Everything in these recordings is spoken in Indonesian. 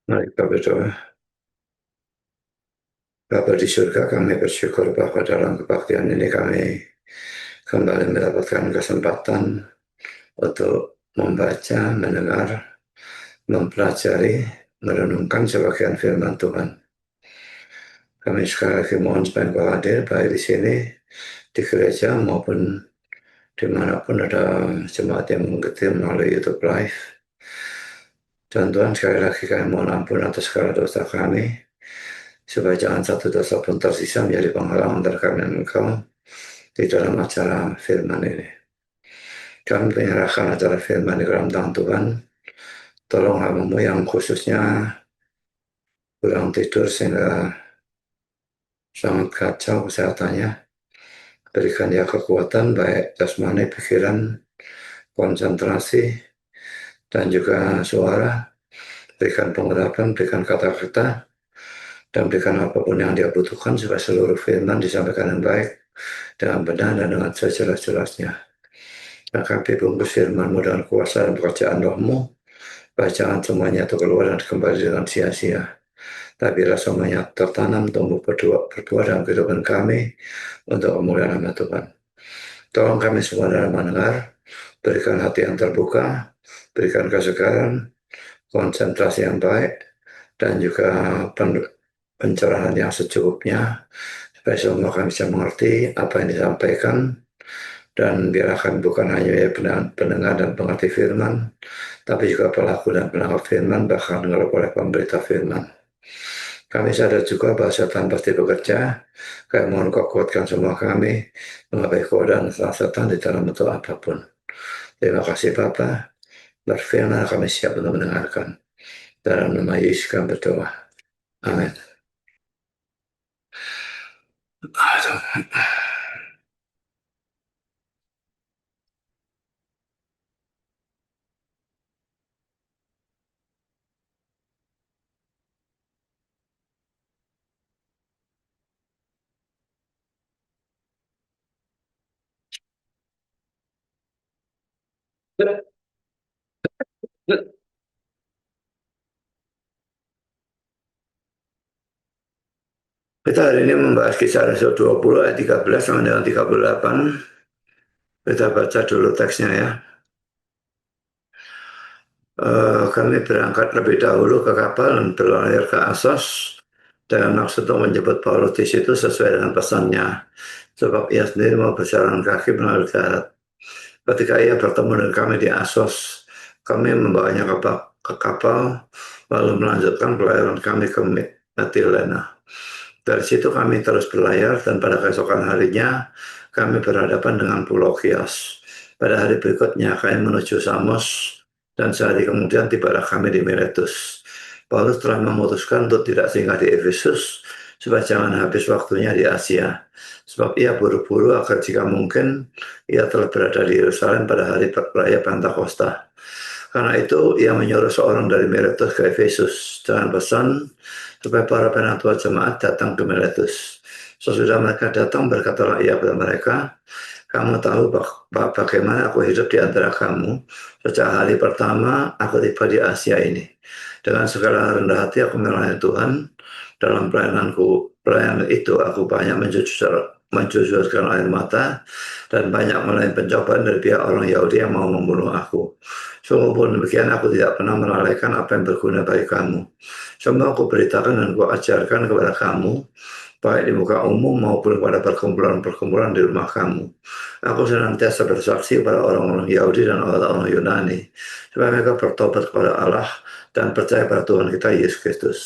Mari kita berdoa. Bapa di surga, kami bersyukur bahwa dalam kebaktian ini kami kembali mendapatkan kesempatan untuk membaca, mendengar, mempelajari, merenungkan sebagian firman Tuhan. Kami sekali lagi mohon supaya Engkau hadir baik di sini, di gereja maupun dimanapun ada jemaat yang mengikuti melalui YouTube Live. Dan Tuhan, sekali lagi kami mohon ampun atas segala dosa kami, supaya jangan satu dosa pun tersisa menjadi penghalang antara kami dan Engkau di dalam acara firman ini. Kami menyerahkan acara firman di dalam tangan Tuhan. Tolong hamba-Mu yang khususnya kurang tidur sehingga sangat kacau kesehatannya. Berikan dia kekuatan baik jasmani, pikiran, konsentrasi, dan juga suara. Berikan pengurapan, berikan kata-kata, dan berikan apapun yang dia butuhkan supaya seluruh firman disampaikan dengan baik, dengan benar, dan dengan sejelas-jelasnya. Dan kami bungkus firman-Mu dengan kuasa dan pekerjaan Roh-Mu, supaya jangan semuanya itu keluar dan kembali dengan sia-sia. Tapi biarlah semuanya tertanam, tumbuh, berbuah dalam kehidupan kami untuk kemuliaan nama Tuhan. Tolong kami semua dalam mendengar, berikan hati yang terbuka, berikan kesegaran, konsentrasi yang baik, dan juga pencerahan yang secukupnya, supaya semua kami bisa mengerti apa yang disampaikan, dan biarlah kami bukan hanya pendengar dan pengerti firman, tapi juga pelaku dan penangkap firman, bahkan oleh pemberita firman. Kami sadar juga bahwa setan pasti bekerja. Kami mohon Kau kuatkan semua kami mengapai godaan setan di dalam bentuk apapun. Terima kasih Bapa. Berfirman kami siap untuk mendengarkan. Dalam nama Yesus kami berdoa. Amin. Kita hari ini membahas kisah Rasul 20 ayat 13 sampai dengan 38. Kita baca dulu teksnya ya. Kami berangkat lebih dahulu ke kapal dan berlayar ke Asos dengan maksud untuk menjemput Paulus di situ sesuai dengan pesannya, sebab ia sendiri mau berjalan kaki melalui darat. Ketika ia bertemu dengan kami di Asos, kami membawanya ke kapal, lalu melanjutkan pelayaran kami ke Mitilene. Dari situ kami terus berlayar dan pada keesokan harinya kami berhadapan dengan Pulau Kios. Pada hari berikutnya kami menuju Samos dan sehari kemudian tibalah kami di Miletus. Paulus telah memutuskan untuk tidak singgah di Efesus supaya jangan habis waktunya di Asia. Sebab ia buru-buru agar jika mungkin ia telah berada di Yerusalem pada hari raya Pentakosta. Karena itu ia menyuruh seorang dari Miletus ke Efesus dengan pesan supaya para penatua jemaat datang ke Miletus. Sesudah mereka datang, berkatalah ia kepada mereka, kamu tahu bagaimana aku hidup di antara kamu sejak hari pertama aku tiba di Asia ini. Dengan segala rendah hati aku melayani Tuhan. Dalam pelayanan itu aku banyak mencucurkan air mata dan banyak melayani pencobaan dari pihak orang Yahudi yang mau membunuh aku. Sungguh pun demikian aku tidak pernah melalaikan apa yang berguna bagi kamu. Semua aku beritakan dan aku ajarkan kepada kamu, baik di muka umum maupun pada perkumpulan-perkumpulan di rumah kamu. Aku senantiasa bersaksi kepada orang-orang Yahudi dan orang-orang Yunani, supaya mereka bertobat kepada Allah dan percaya pada Tuhan kita Yesus Kristus.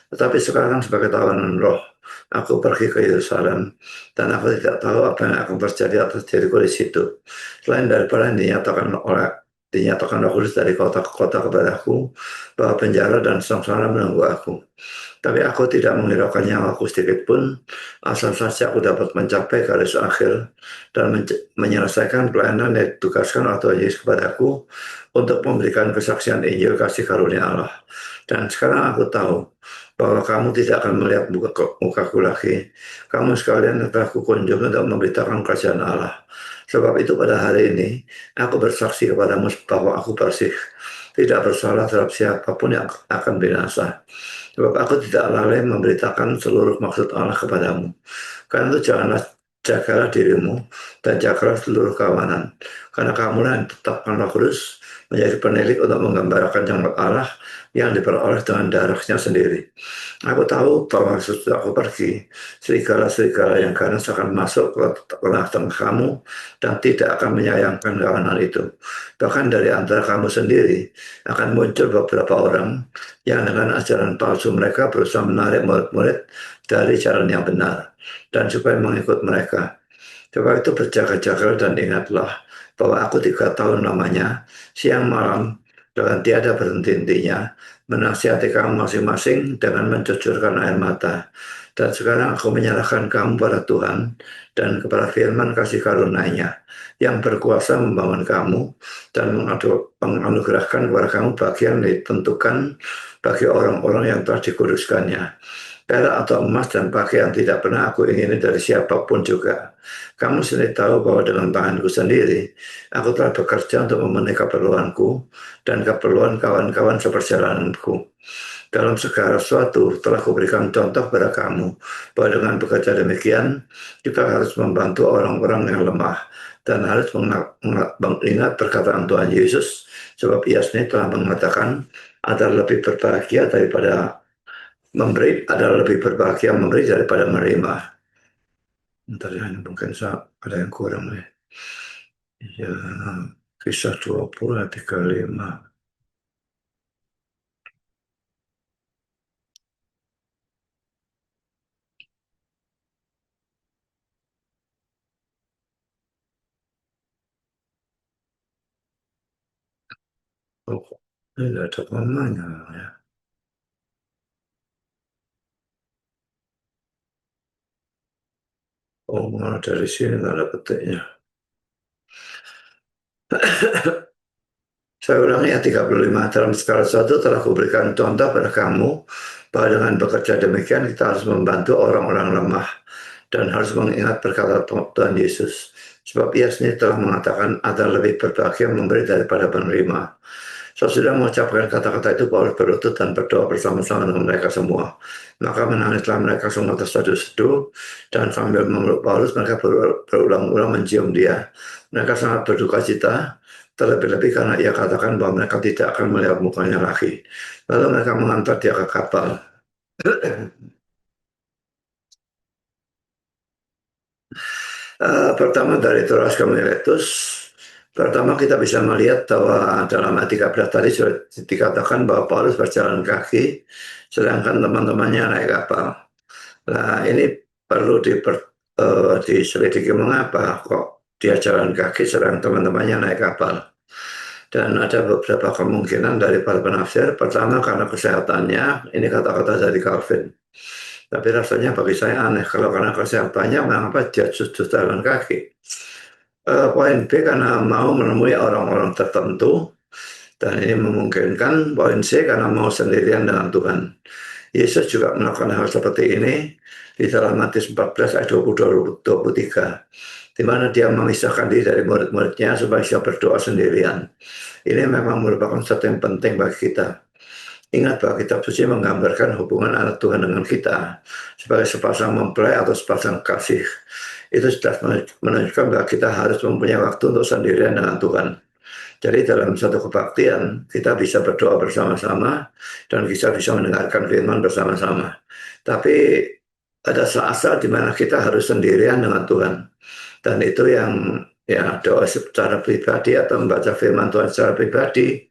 Tetapi sekarang sebagai tawanan roh, aku pergi ke Yerusalem, dan aku tidak tahu apa yang akan terjadi atas diriku di situ. Selain daripada yang dinyatakan Roh Kudus dari kota ke kota kepadaku, bahwa penjara dan sengsara menunggu aku. Tapi aku tidak menghiraukan nyawaku sedikit pun, asal saja aku dapat mencapai garis akhir dan menyelesaikan pelayanan yang ditugaskan oleh Tuhan Yesus kepadaku untuk memberikan kesaksian Injil kasih karunia Allah. Dan sekarang aku tahu bahwa kamu tidak akan melihat mukaku lagi. Kamu sekalian telah kukunjungi untuk memberitakan kerajaan Allah. Sebab itu pada hari ini aku bersaksi kepadamu bahwa aku bersih. tidak bersalah terhadap siapapun yang akan binasa. Sebab aku tidak lalai memberitakan seluruh maksud Allah kepadamu. Karena itu jagalah dirimu dan jagalah seluruh kawanan. Karena kamulah yang tetapkan Roh Kudus menjadi penilik untuk menggambarkan jangkauan Allah yang diperoleh dengan darahnya sendiri. Aku tahu bahwa sesudah aku pergi, serigala-serigala yang ganas akan masuk ke tengah-tengah kamu dan tidak akan menyayangkan kawanan itu. Bahkan dari antara kamu sendiri akan muncul beberapa orang yang dengan ajaran palsu mereka berusaha menarik murid-murid dari jalan yang benar dan supaya mengikut mereka. Sebab itu berjaga-jaga dan ingatlah bahwa aku 3 tahun lamanya, siang malam, dengan tiada berhenti-hentinya, menasihati kamu masing-masing dengan mencucurkan air mata. Dan sekarang aku menyerahkan kamu pada Tuhan dan kepada firman kasih karunia-Nya yang berkuasa membangun kamu dan menganugerahkan kepada kamu bagian ditentukan bagi orang-orang yang telah dikuduskannya. Perak atau emas dan pakaian tidak pernah aku ingini dari siapapun juga. Kamu sendiri tahu bahwa dengan tanganku sendiri, aku telah bekerja untuk memenuhi keperluanku dan keperluan kawan-kawan seperjalananku. Dalam segala sesuatu telah kuberikan contoh pada kamu, bahwa dengan bekerja demikian, kita harus membantu orang-orang yang lemah dan harus mengingat perkataan Tuhan Yesus, sebab Ia sendiri telah mengatakan, adalah lebih berbahagia daripada memberi adalah lebih berbahagia memberi daripada menerima. Ntar ya, mungkin ada yang kurang nih. Ya, kisah 20 ayat 35. Oh, ini ada komanya ya. Oh, malah dari sini nggak ada petiknya. Saya ulangi ya 35. Dalam segala sesuatu telah kuberikan contoh pada kamu bahwa dengan bekerja demikian kita harus membantu orang-orang lemah dan harus mengingat perkataan Tuhan Yesus. Sebab Ia sendiri telah mengatakan ada lebih berbahagia memberi daripada menerima. Sesudah mengucapkan kata-kata itu, Paulus berlutut dan berdoa bersama-sama dengan mereka semua. Maka menangislah mereka semua terseduh-seduh, dan sambil memeluk Paulus, mereka berulang-ulang mencium dia. Mereka sangat berduka cita, terlebih-lebih karena ia katakan bahwa mereka tidak akan melihat mukanya lagi. Lalu mereka mengantar dia ke kapal. Pertama dari Troas ke Miletus, pertama kita bisa melihat bahwa dalam ayat 13 tadi sudah dikatakan bahwa Paulus berjalan kaki, sedangkan teman-temannya naik kapal. Nah ini perlu diselidiki mengapa kok dia jalan kaki sedang teman-temannya naik kapal. Dan ada beberapa kemungkinan dari para penafsir. Pertama karena kesehatannya, ini kata-kata dari Calvin. Tapi rasanya bagi saya aneh, kalau karena kesehatannya mengapa dia justru jalan kaki. Poin B karena mau menemui orang-orang tertentu, dan ini memungkinkan. Poin C karena mau sendirian dengan Tuhan. Yesus juga melakukan hal seperti ini di dalam Matius 14 ayat 22-23, di mana dia memisahkan diri dari murid-muridnya supaya dia berdoa sendirian. Ini memang merupakan sesuatu yang penting bagi kita. Ingat bahwa kitab suci menggambarkan hubungan anak Tuhan dengan kita sebagai sepasang mempelai atau sepasang kasih. Itu sudah menunjukkan bahwa kita harus mempunyai waktu untuk sendirian dengan Tuhan. Jadi dalam satu kebaktian kita bisa berdoa bersama-sama dan kita bisa mendengarkan firman bersama-sama. Tapi ada saat-saat di mana kita harus sendirian dengan Tuhan. Dan itu yang ya doa secara pribadi atau membaca firman Tuhan secara pribadi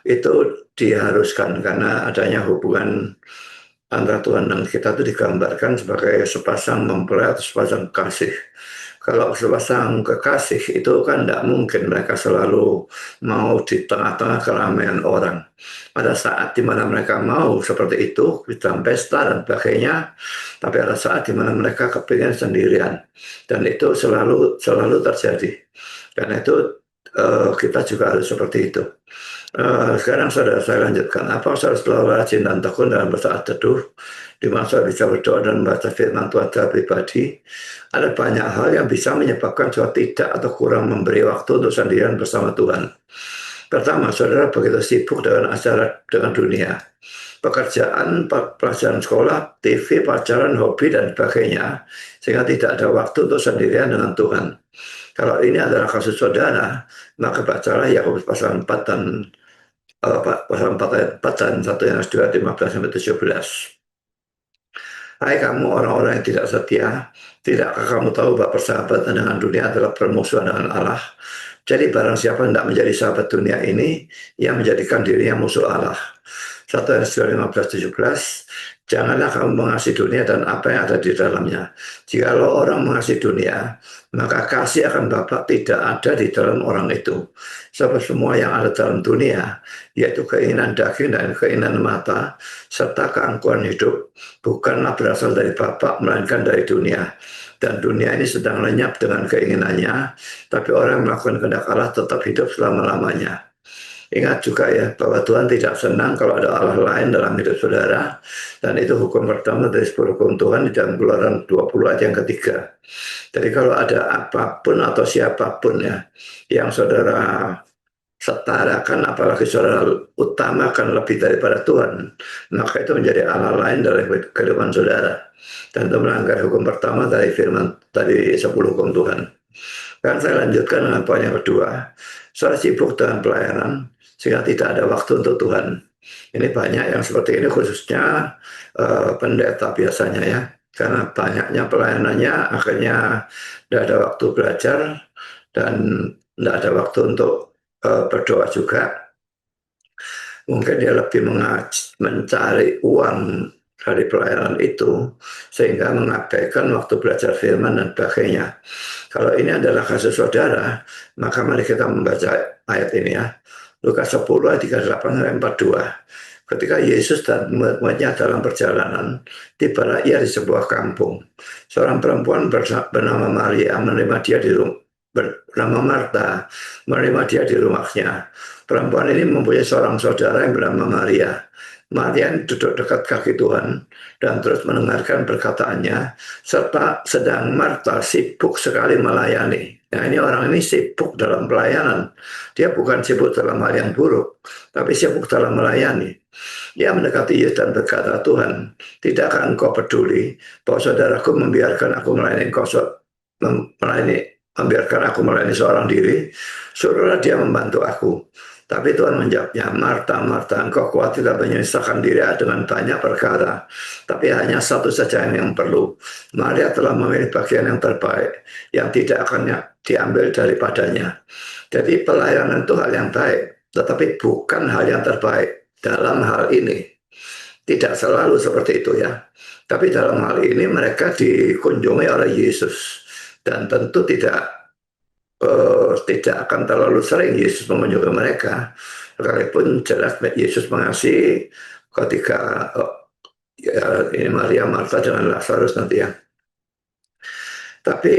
itu diharuskan karena adanya hubungan antara Tuhan dan kita itu digambarkan sebagai sepasang mempelai atau sepasang kasih. Kalau sepasang kekasih itu kan tidak mungkin mereka selalu mau di tengah-tengah keramaian orang. Pada saat di mana mereka mau seperti itu, dalam pesta dan sebagainya, tapi ada saat di mana mereka kepingin sendirian. Dan itu selalu terjadi. Karena itu kita juga harus seperti itu. Sekarang saya lanjutkan. Apa saya selalu rajin dan tekun dalam bersaat teduh, di mana saya bisa berdoa dan membaca firman Tuhan secara pribadi. Ada banyak hal yang bisa menyebabkan saya tidak atau kurang memberi waktu untuk sendirian bersama Tuhan. Pertama, saudara begitu sibuk dengan acara dengan dunia, pekerjaan, pelajaran sekolah, TV, pacaran, hobi, dan sebagainya, sehingga tidak ada waktu untuk sendirian dengan Tuhan. Kalau ini adalah kasus saudara, maka bacalah Yakobus pasal 4 dan pasal 4 ayat 4 dan 1 Yohanes 2 15 sampai 17. Hai kamu orang-orang yang tidak setia, tidakkah kamu tahu bahwa persahabatan dengan dunia adalah permusuhan dengan Allah? Jadi barang siapa tidak menjadi sahabat dunia ini, ia menjadikan dirinya musuh Allah. 1 Yohanes 2 15 17. Janganlah kamu mengasihi dunia dan apa yang ada di dalamnya. Jikalau orang mengasihi dunia, maka kasih akan Bapa tidak ada di dalam orang itu. Sebab semua yang ada dalam dunia, yaitu keinginan daging dan keinginan mata, serta keangkuhan hidup, bukanlah berasal dari Bapa, melainkan dari dunia. Dan dunia ini sedang lenyap dengan keinginannya, tapi orang yang melakukan kehendak Allah tetap hidup selama-lamanya. Ingat juga ya bahwa Tuhan tidak senang kalau ada Allah lain dalam hidup saudara. Dan itu hukum pertama dari 10 hukum Tuhan di dalam Keluaran 20 ayat yang ketiga. Jadi kalau ada apapun atau siapapun ya yang saudara setarakan, apalagi saudara utamakan lebih daripada Tuhan, maka itu menjadi Allah lain dalam kehidupan saudara. Dan itu melanggar hukum pertama dari firman tadi 10 hukum Tuhan. Dan saya lanjutkan dengan poin yang kedua. Saya sibuk dengan pelayanan sehingga tidak ada waktu untuk Tuhan. Ini banyak yang seperti ini, khususnya pendeta biasanya ya. Karena banyaknya pelayanannya, akhirnya tidak ada waktu belajar dan tidak ada waktu untuk berdoa juga. Mungkin dia lebih mencari uang dari pelayanan itu, sehingga mengabaikan waktu belajar firman dan sebagainya. Kalau ini adalah kasus saudara, maka mari kita membaca ayat ini ya. Lukas 10 ayat 38 sampai 42. Ketika Yesus dan murid-muridnya dalam perjalanan, tibalah ia di sebuah kampung. Seorang perempuan bernama Maria menerima dia di rumah, bernama Marta menerima dia di rumahnya. Perempuan ini mempunyai seorang saudara yang bernama Maria. Maria duduk dekat kaki Tuhan dan terus mendengarkan perkataannya, serta sedang Marta sibuk sekali melayani. Nah, ini orang ini sibuk dalam pelayanan. Dia bukan sibuk dalam hal yang buruk, tapi sibuk dalam melayani. Dia mendekati Yesus dan berkata, Tuhan, tidakkah engkau peduli bahwa saudaraku membiarkan aku melayani seorang diri? Suruhlah dia membantu aku. Tapi Tuhan menjawabnya, Marta, Marta, engkau khawatir dan menyusahkan diri dengan banyak perkara. Tapi hanya satu saja yang perlu. Maria telah memilih bagian yang terbaik, yang tidak akan diambil daripadanya. Jadi pelayanan itu hal yang baik, tetapi bukan hal yang terbaik. Dalam hal ini, tidak selalu seperti itu ya. Tapi dalam hal ini mereka dikunjungi oleh Yesus. Dan tentu tidak akan terlalu sering Yesus mengunjungi mereka, sekalipun jelas Yesus mengasihi ketika ini Maria, Marta dengan Lazarus nanti ya. Tapi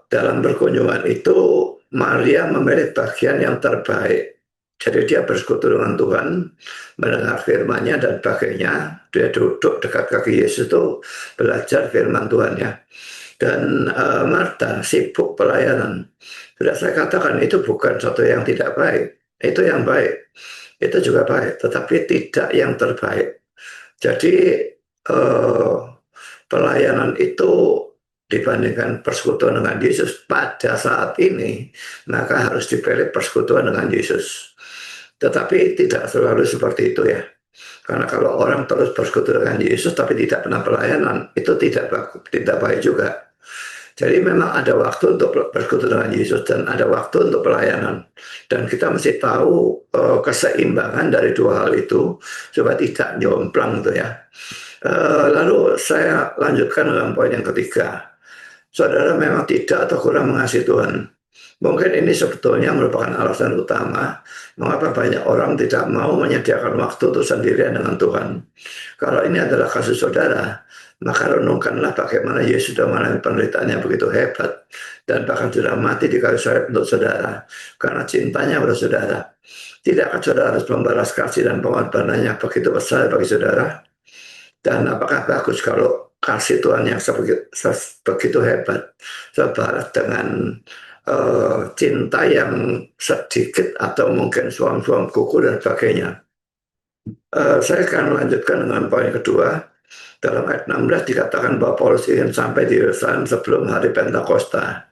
dalam perkunjungan itu Maria memilih bagian yang terbaik. Jadi dia bersekutu dengan Tuhan, mendengar firman-Nya dan sebagainya. Dia duduk dekat kaki Yesus itu belajar firman Tuhan ya. Dan Marta sibuk pelayanan. Sudah saya katakan itu bukan sesuatu yang tidak baik. Itu yang baik. Itu juga baik, tetapi tidak yang terbaik. Jadi pelayanan itu dibandingkan persekutuan dengan Yesus pada saat ini, maka harus dipilih persekutuan dengan Yesus. Tetapi tidak selalu seperti itu ya. Karena kalau orang terus bersekutu dengan Yesus tapi tidak pernah pelayanan, itu tidak baik juga. Jadi memang ada waktu untuk bersekutu dengan Yesus dan ada waktu untuk pelayanan. Dan kita mesti tahu keseimbangan dari dua hal itu supaya tidak jomplang itu ya. Lalu saya lanjutkan dengan poin yang ketiga. Saudara memang tidak atau kurang mengasihi Tuhan. Mungkin ini sebetulnya merupakan alasan utama mengapa banyak orang tidak mau menyediakan waktu untuk sendirian dengan Tuhan. Kalau ini adalah kasus saudara, maka renungkanlah bagaimana Yesus sudah mengalami penderitaan yang begitu hebat dan bahkan sudah mati di kayu salib untuk saudara karena cintanya pada saudara. Tidakkah saudara harus membalas kasih dan pengorbanannya begitu besar bagi saudara? Dan apakah bagus kalau kasih Tuhan yang begitu hebat sebalas dengan cinta yang sedikit atau mungkin suam-suam kuku dan sebagainya. Saya akan melanjutkan dengan poin kedua. Dalam ayat 16 dikatakan bahwa Paulus ingin sampai di Yerusalem sebelum hari Pentakosta.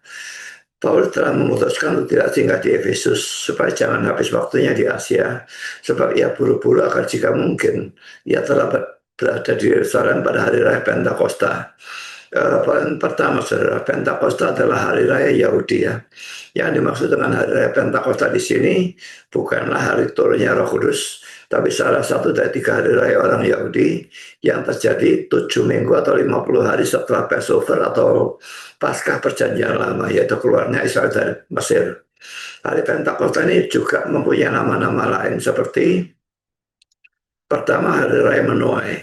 Paulus telah memutuskan untuk tidak singgah di Efesus supaya jangan habis waktunya di Asia, sebab ia buru-buru agar jika mungkin ia telah berada di Yerusalem pada hari raya Pentakosta. Poin pertama, saudara, Pentakosta adalah hari raya Yahudi ya. Yang dimaksud dengan hari raya Pentakosta di sini bukanlah hari turunnya Roh Kudus, tapi salah satu dari 3 hari raya orang Yahudi yang terjadi 7 minggu atau 50 hari setelah Passover atau Paskah Perjanjian Lama, yaitu keluarnya Israel dari Mesir. Hari Pentakosta ini juga mempunyai nama-nama lain seperti pertama hari raya menuai.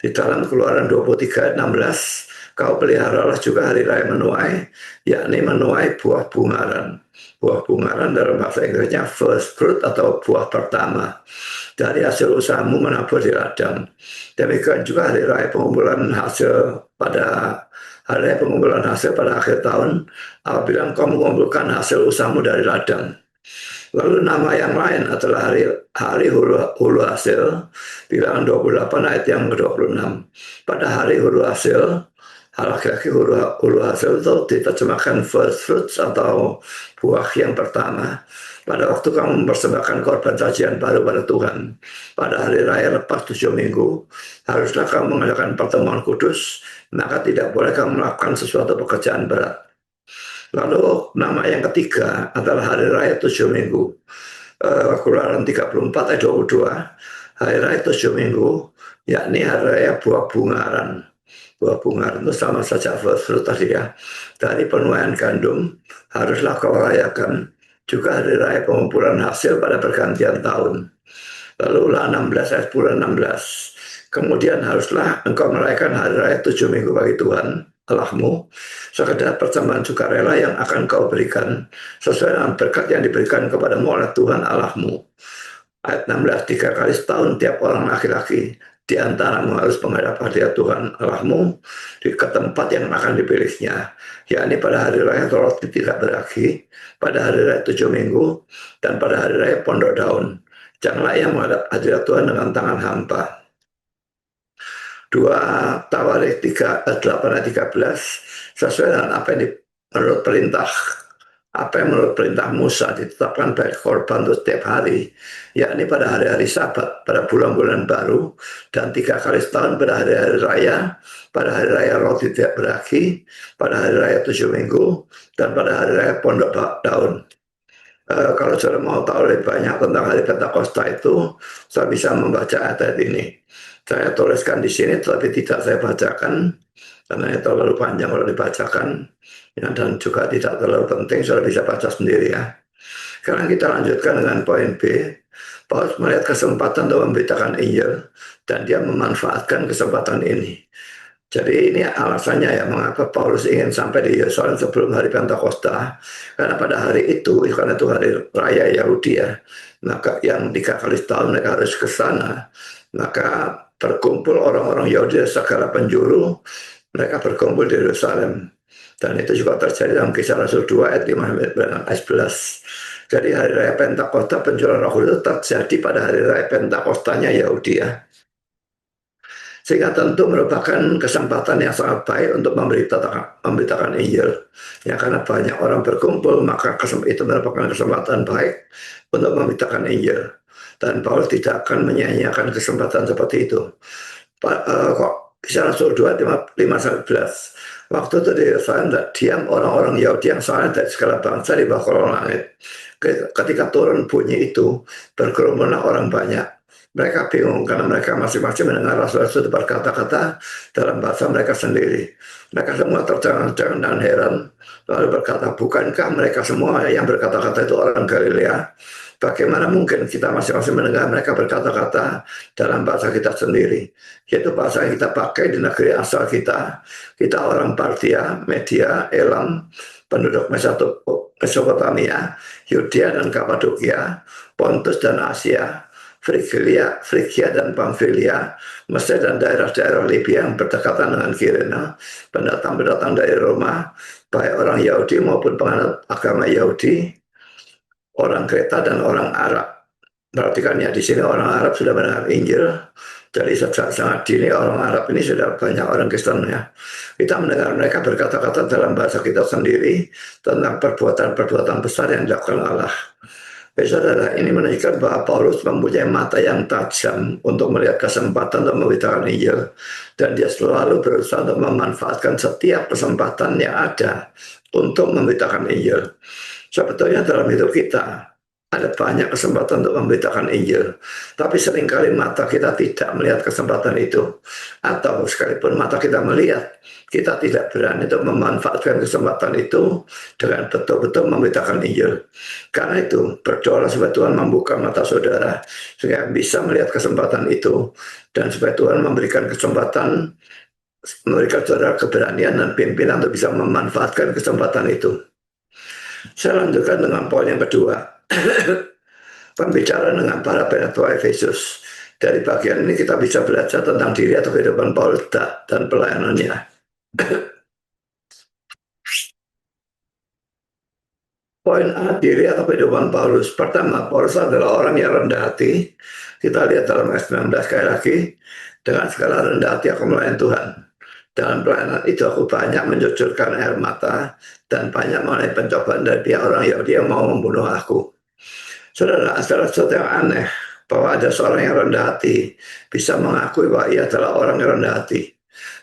Di dalam Keluaran 23 ayat 16, kau peliharalah juga hari raya menuai, yakni menuai buah bungaran. Buah bungaran dalam bahasa Inggrisnya first fruit atau buah pertama dari hasil usahamu menabur di ladang. Demikian juga hari raya pengumpulan hasil pada akhir tahun, apabila engkau mengumpulkan hasil usahamu dari ladang. Lalu nama yang lain adalah hari hulu hasil, bilangan 28 ayat yang ke-26. Pada hari hulu hasil, laki-laki hulu hasil itu diterjemahkan first fruits atau buah yang pertama. Pada waktu kamu mempersembahkan korban sajian baru pada Tuhan, pada hari raya lepas 7 minggu, haruslah kamu mengadakan pertemuan kudus, maka tidak boleh kamu melakukan sesuatu pekerjaan berat. Lalu nama yang ketiga adalah hari raya 7 minggu. Keluaran 34 ayat 22, hari raya 7 minggu, yakni hari raya buah bungaran. Buah bungaran itu sama saja first fruit tadi ya. Dari penuaian gandum haruslah kau rayakan. Juga hari raya pengumpulan hasil pada pergantian tahun. Lalu ulah 16 ayat bulan 16. Kemudian haruslah engkau merayakan hari raya 7 minggu bagi Tuhan Allahmu, sekedar persembahan sukarela yang akan kau berikan sesuai dengan berkat yang diberikan kepadamu oleh Tuhan Allahmu. Ayat 16, 3 kali setahun tiap orang laki-laki di antaramu harus menghadap hadirat Tuhan Allahmu ke tempat yang akan dipilihnya, yakni pada hari raya Roti Tidak Beragi, pada hari raya 7 minggu, dan pada hari raya Pondok Daun. Janganlah ia menghadap hadirat Tuhan dengan tangan hampa. 2 Tawarik 8 ayat 13, sesuai dengan apa yang menurut perintah Musa ditetapkan baik korban untuk setiap hari, yakni pada hari-hari Sabat, pada bulan-bulan baru, dan 3 kali setahun pada hari-hari raya, pada hari raya Roti Tidak Beragi, pada hari raya 7 minggu, dan pada hari raya Pondok Daun. Kalau saudara mau tahu lebih banyak tentang hari Pentakosta itu, saya bisa membaca ayat ini. Saya tuliskan di sini, tapi tidak saya bacakan karena itu terlalu panjang kalau dibacakan, ya, dan juga tidak terlalu penting. Saudara bisa baca sendiri ya. Sekarang kita lanjutkan dengan poin B. Paulus melihat kesempatan untuk memberitakan Injil dan dia memanfaatkan kesempatan ini. Jadi ini alasannya ya mengapa Paulus ingin sampai di Yerusalem sebelum hari Pentakosta, karena pada hari itu, karena itu hari raya Yahudi ya, maka yang 3 kali setahun mereka harus ke sana, maka berkumpul orang-orang Yahudi dari segala penjuru, mereka berkumpul di Yerusalem. Dan itu juga terjadi dalam Kisah Rasul 2 ayat 5 ayat 11. Jadi hari raya Pentakosta, pencurahan Roh Kudus terjadi pada hari raya Pentakostanya Yahudi ya. Sehingga tentu merupakan kesempatan yang sangat baik untuk memberitakan Injil. Ya, karena banyak orang berkumpul, maka itu merupakan kesempatan baik untuk memberitakan Injil. Dan Paulus tidak akan menyanyiakan kesempatan seperti itu. Kok Kisah Rasul 2, 5-11. Waktu itu di Yerusalem diam orang-orang Yahudi yang saleh dari segala bangsa di bawah kolong langit. Ketika turun bunyi itu, berkerumunlah orang banyak. Mereka bingung karena mereka masing-masing mendengar rasul-rasul itu berkata-kata dalam bahasa mereka sendiri. Mereka semua tercengang-cengang dan heran, lalu berkata, bukankah mereka semua yang berkata-kata itu orang Galilea? Bagaimana mungkin kita masing-masing mendengar mereka berkata-kata dalam bahasa kita sendiri? Yaitu bahasa yang kita pakai di negeri asal kita. Kita orang Partia, Media, Elam, penduduk Mesopotamia, Yudea dan Kapadokia, Pontus dan Asia, Frigia dan Pamfilia, Mesir dan daerah-daerah Libya yang berdekatan dengan Kirene, pendatang-pendatang dari Roma, baik orang Yahudi maupun penganut agama Yahudi, orang Kreta dan orang Arab. Perhatikan ya, di sini orang Arab sudah mendengar Injil, jadi sangat dini orang Arab ini sudah banyak orang Kristen ya. Kita mendengar mereka berkata-kata dalam bahasa kita sendiri tentang perbuatan-perbuatan besar yang dilakukan Allah. Saudara, ini menunjukkan bahwa Paulus mempunyai mata yang tajam untuk melihat kesempatan untuk memberitakan Injil, dan dia selalu berusaha untuk memanfaatkan setiap kesempatan yang ada untuk memberitakan Injil. Sebetulnya dalam hidup kita ada banyak kesempatan untuk memberitakan Injil, tapi seringkali mata kita tidak melihat kesempatan itu, atau sekalipun mata kita melihat, kita tidak berani untuk memanfaatkan kesempatan itu dengan betul-betul memberitakan Injil. Karena itu, berdoalah supaya Tuhan membuka mata saudara, sehingga bisa melihat kesempatan itu, dan supaya Tuhan memberikan kesempatan, memberikan saudara keberanian dan pimpinan untuk bisa memanfaatkan kesempatan itu. Saya lanjutkan dengan poin yang kedua. Pembicaraan dengan para penatua Efesus. Dari bagian ini kita bisa belajar tentang diri atau kehidupan Paulus dan pelayanannya. Poin A, diri atau kehidupan Paulus. Pertama, Paulus adalah orang yang rendah hati. Kita lihat dalam ayat 19 sekali lagi. Dengan segala rendah hati aku melayani Tuhan. Dalam pelayanan itu aku banyak mencucurkan air mata dan banyak mengenai pencobaan dari pihak orang Yahudi yang mau membunuh aku. Saudara, adalah sesuatu yang aneh bahwa ada seorang yang rendah hati bisa mengakui bahwa ia adalah orang yang rendah hati.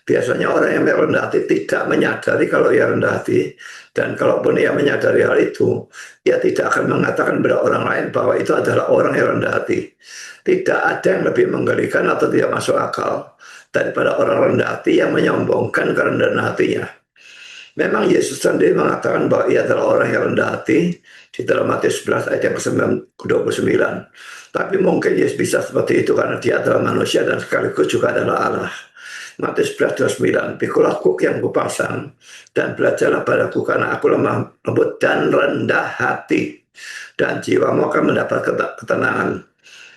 Biasanya orang yang rendah hati tidak menyadari kalau ia rendah hati, dan kalaupun ia menyadari hal itu, ia tidak akan mengatakan kepada orang lain bahwa itu adalah orang yang rendah hati. Tidak ada yang lebih menggelikan atau tidak masuk akal daripada orang rendah hati yang menyombongkan kerendahan hatinya. Memang Yesus sendiri mengatakan bahwa ia adalah orang yang rendah hati di dalam Matius 11 ayat yang ke-29. Tapi mungkin Yesus bisa seperti itu karena dia adalah manusia dan sekaligus juga adalah Allah. Matius 11:29, pikulah kuk yang kupasang dan belajarlah padaku karena aku lemah lembut dan rendah hati, dan jiwamu akan mendapat ketenangan.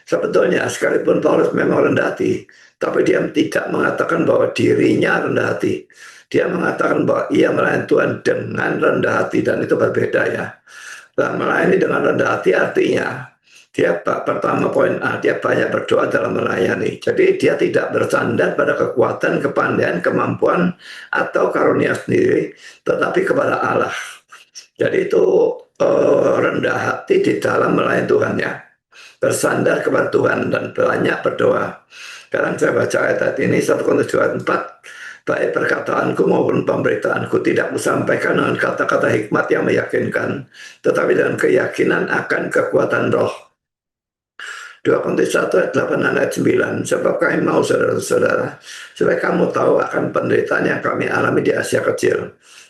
Sebetulnya sekalipun Paulus memang rendah hati, tapi dia tidak mengatakan bahwa dirinya rendah hati. Dia mengatakan bahwa ia melayani Tuhan dengan rendah hati, dan itu berbeda ya. Dan melayani dengan rendah hati artinya dia pertama poin A, dia banyak berdoa dalam melayani. Jadi dia tidak bersandar pada kekuatan, kepandaian, kemampuan atau karunia sendiri, tetapi kepada Allah. Jadi itu rendah hati di dalam melayani Tuhan ya. Bersandar kepada Tuhan dan banyak berdoa. Sekarang saya baca ayat ini 1 Korintus 4. Baik perkataanku maupun pemberitaanku tidak kusampaikan dengan kata-kata hikmat yang meyakinkan, tetapi dengan keyakinan akan kekuatan roh. 2 Korintus 1 ayat 8 dan ayat 9. Sebab kami mau saudara-saudara, supaya kamu tahu akan penderitaan yang kami alami di Asia Kecil.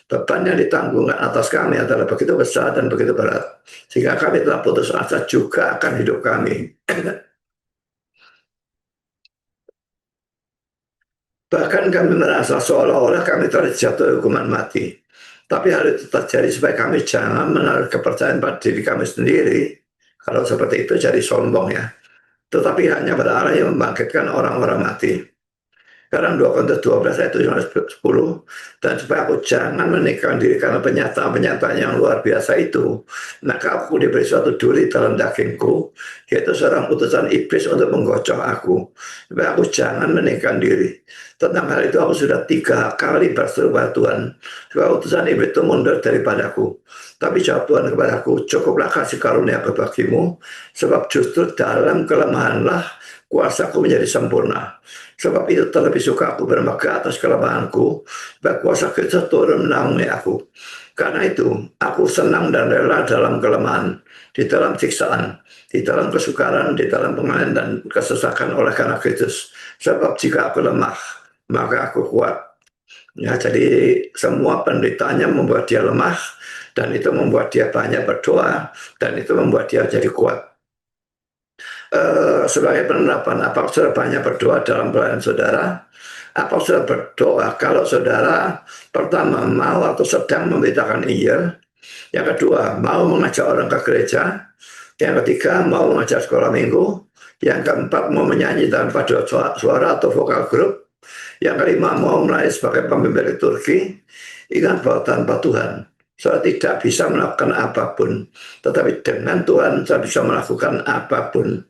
Beban yang ditanggungkan atas kami adalah begitu besar dan begitu berat, sehingga kami telah putus asa juga akan hidup kami. Bahkan kami merasa seolah-olah kami telah jatuh hukuman mati. Tapi hal itu terjadi supaya kami jangan menaruh kepercayaan pada diri kami sendiri. Kalau seperti itu jadi sombong ya. Tetapi hanya pada Allah yang membangkitkan orang-orang mati. Sekarang 2 Korintus 12 ayat 10. Dan supaya aku jangan menikahkan diri karena penyataan-penyataan yang luar biasa itu, maka aku diberi suatu duri dalam dagingku, yaitu seorang utusan iblis untuk menggocok aku, supaya aku jangan menikahkan diri. Tentang hal itu aku sudah 3 kali berseru pada Tuhan, supaya utusan iblis itu mundur daripadaku. Tapi jawab Tuhan kepadaku, cukuplah kasih karunia bagimu, sebab justru dalam kelemahanlah kuasaku menjadi sempurna. Sebab itu terlebih suka aku bermegah atas kelemahanku, supaya kuasa Kristus turun menaungi aku. Karena itu, aku senang dan rela dalam kelemahan, di dalam siksaan, di dalam kesukaran, di dalam penganiayaan dan kesesakan oleh karena Kristus. Sebab jika aku lemah, maka aku kuat. Ya, jadi semua penderitaannya membuat dia lemah, dan itu membuat dia banyak berdoa, dan itu membuat dia jadi kuat. Sebagai penerapan, apa saudara banyak berdoa dalam pelayanan saudara? Apa saudara berdoa kalau saudara pertama mau atau sedang memberitakan Injil, yang kedua mau mengajak orang ke gereja, yang ketiga mau mengajar sekolah minggu, Yang keempat mau menyanyi tanpa suara atau vokal grup. Yang kelima mau melayani sebagai pemimpin liturgi. Ingat bahwa tanpa Tuhan saya tidak bisa melakukan apapun. Tetapi dengan Tuhan saya bisa melakukan apapun.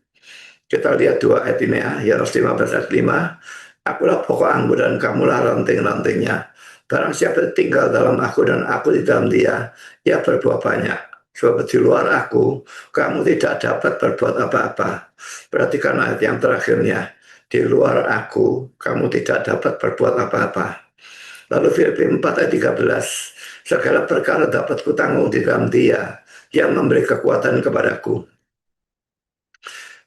Kita lihat dua ayat ini ya. Yohanes 15 ayat 5. Akulah pokok anggur dan kamulah ranting-rantingnya. Barang siapa tinggal dalam aku dan aku di dalam dia, ia berbuah banyak. Sebab di luar aku, kamu tidak dapat berbuat apa-apa. Perhatikan ayat yang terakhirnya. Di luar aku, kamu tidak dapat berbuat apa-apa. Lalu Filipi 4 ayat 13. Segala perkara dapat kutanggung di dalam dia yang memberi kekuatan kepadaku.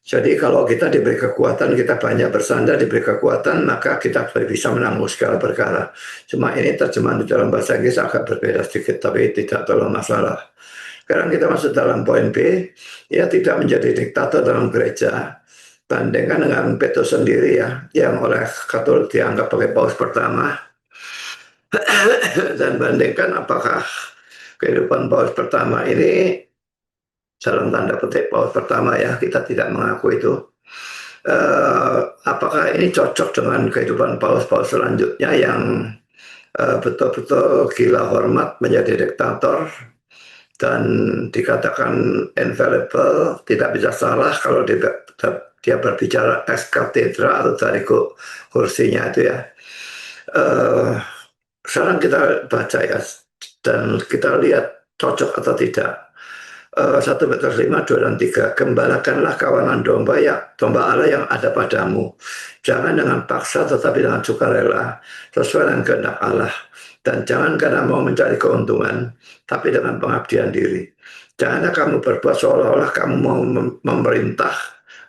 Jadi kalau kita diberi kekuatan, kita banyak bersandar, diberi kekuatan, maka kita bisa menanggung segala perkara. Cuma ini terjemahan di dalam bahasa Inggris agak berbeda sedikit, tapi tidak terlalu masalah. Sekarang kita masuk dalam poin B, ya tidak menjadi diktator dalam gereja. Bandingkan dengan Petrus sendiri ya, yang oleh Katolik dianggap sebagai paus pertama. Dan bandingkan apakah kehidupan paus pertama ini, dalam tanda petik paus pertama ya, kita tidak mengaku itu. Apakah ini cocok dengan kehidupan paus-paus selanjutnya yang betul-betul gila hormat menjadi diktator dan dikatakan infallible, tidak bisa salah kalau dia berbicara ex cathedra atau dari kursinya itu ya. Sekarang kita baca ya dan kita lihat cocok atau tidak. 1 Petrus 5, 2 dan 3. Gembalakanlah kawanan domba Allah yang ada padamu. Jangan dengan paksa tetapi dengan sukarela, sesuai dengan kehendak Allah. Dan jangan karena mau mencari keuntungan, tapi dengan pengabdian diri. Janganlah kamu berbuat seolah-olah kamu mau memerintah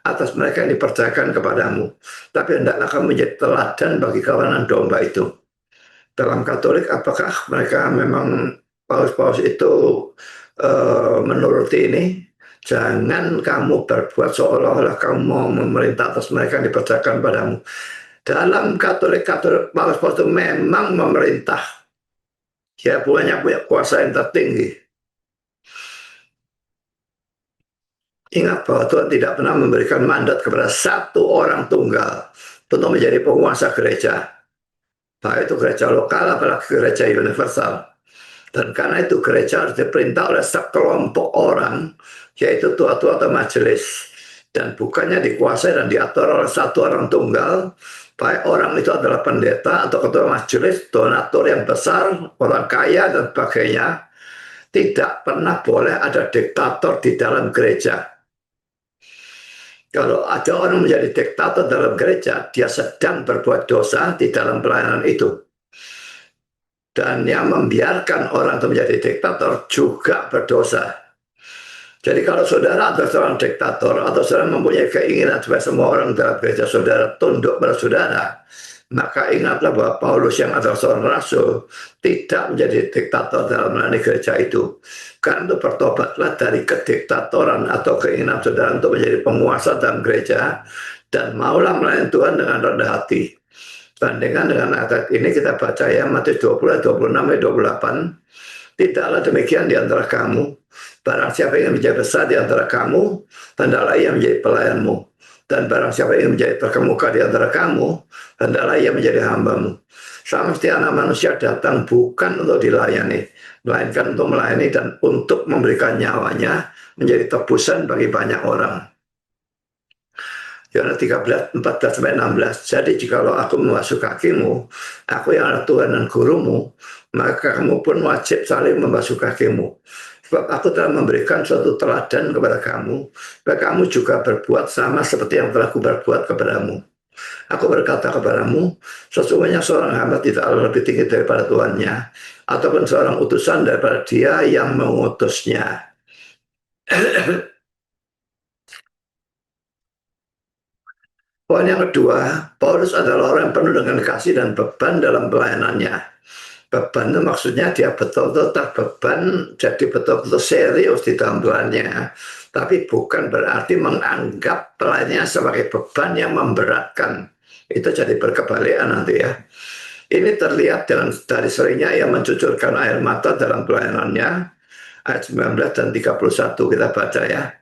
atas mereka yang dipercayakan kepadamu. Tapi hendaklah kamu menjadi teladan bagi kawanan domba itu. Dalam Katolik, apakah mereka memang paus-paus itu menuruti ini? Jangan kamu berbuat seolah-olah kamu mau memerintah atas mereka yang dipercayakan padamu. Dalam Katolik paus-paus itu memang memerintah. Dia punya kuasa yang tertinggi. Ingat bahwa Tuhan tidak pernah memberikan mandat kepada satu orang tunggal untuk menjadi penguasa gereja. Baik itu gereja lokal apalagi gereja universal. Dan karena itu gereja harus diperintah oleh sekelompok orang, yaitu tua-tua atau majelis. Dan bukannya dikuasai dan diatur oleh satu orang tunggal, baik orang itu adalah pendeta atau ketua majelis, donatur yang besar, orang kaya dan sebagainya. Tidak pernah boleh ada diktator di dalam gereja. Kalau ada orang menjadi diktator dalam gereja, dia sedang berbuat dosa di dalam pelayanan itu. Dan yang membiarkan orang itu menjadi diktator juga berdosa. Jadi kalau saudara adalah seorang diktator atau saudara mempunyai keinginan supaya semua orang dalam gereja saudara tunduk pada saudara, maka ingatlah bahwa Paulus yang adalah seorang rasul tidak menjadi diktator dalam melayani gereja itu. Karena itu bertobatlah dari kediktatoran atau keinginan saudara untuk menjadi penguasa dalam gereja dan maulah melayani Tuhan dengan rendah hati. Bandingkan dengan ayat ini kita baca ya Matius 20, 26, 28. Tidaklah demikian di antara kamu. Barang siapa yang menjadi besar di antara kamu, hendaklah ia menjadi pelayanmu. Dan barang siapa yang menjadi terkemuka di antara kamu, hendaklah ia menjadi hambamu. Sang Anak Manusia datang bukan untuk dilayani, melainkan untuk melayani dan untuk memberikan nyawanya menjadi tebusan bagi banyak orang. Yohanes 13, 14-16. Jadi jikalau aku membasuh kakimu, aku yang adalah Tuhan dan gurumu, maka kamu pun wajib saling membasuh kakimu. Sebab aku telah memberikan suatu teladan kepada kamu, supaya kamu juga berbuat sama seperti yang telah aku berbuat kepadamu. Aku berkata kepadamu, sesungguhnya seorang hamba tidak lebih tinggi daripada tuannya, ataupun seorang utusan daripada dia yang mengutusnya. Poin yang kedua, Paulus adalah orang yang penuh dengan kasih dan beban dalam pelayanannya. Beban itu maksudnya dia betul-betul terbeban, jadi betul-betul serius di dalam pelayanannya. Tapi bukan berarti menganggap pelayanannya sebagai beban yang memberatkan. Itu jadi berkebalikan nanti ya. Ini terlihat dari seringnya ia mencucurkan air mata dalam pelayanannya. Ayat 19 dan 31 kita baca ya.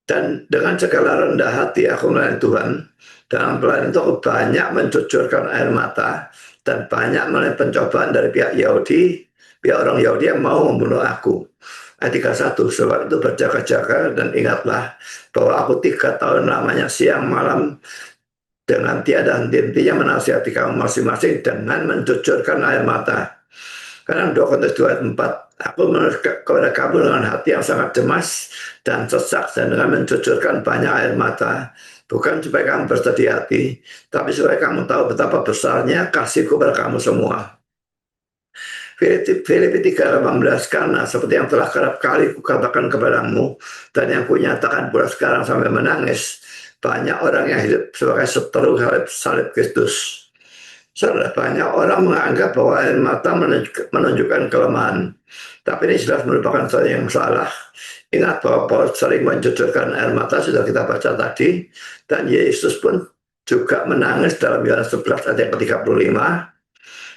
Dan dengan segala rendah hati aku melayani Tuhan, dalam pelayanan itu aku banyak mencucurkan air mata dan banyak melalui pencobaan dari pihak Yahudi, pihak orang Yahudi yang mau membunuh aku. Ayat 31, sebab itu berjaga-jaga dan ingatlah bahwa aku 3 tahun lamanya siang malam dengan tiada henti-hentinya menasihati kamu masing-masing dengan mencucurkan air mata. Karena 2 Korintus 2 ayat 4, aku menulis kepada kamu dengan hati yang sangat cemas dan sesak dan dengan mencucurkan banyak air mata. Bukan supaya kamu bersedih hati, tapi supaya kamu tahu betapa besarnya kasihku kepada kamu semua. Filipi 3:18, karena seperti yang telah kerap kali kukatakan kepadamu dan yang kunyatakan pula sekarang sampai menangis, banyak orang yang hidup sebagai seteru salib Kristus. Saudara, banyak orang menganggap bahwa air mata menunjukkan kelemahan. Tapi ini jelas merupakan sesuatu yang salah. Ingat bahwa Paulus sering mencucurkan air mata, sudah kita baca tadi. Dan Yesus pun juga menangis dalam Yohanes 11 ayat ke-35.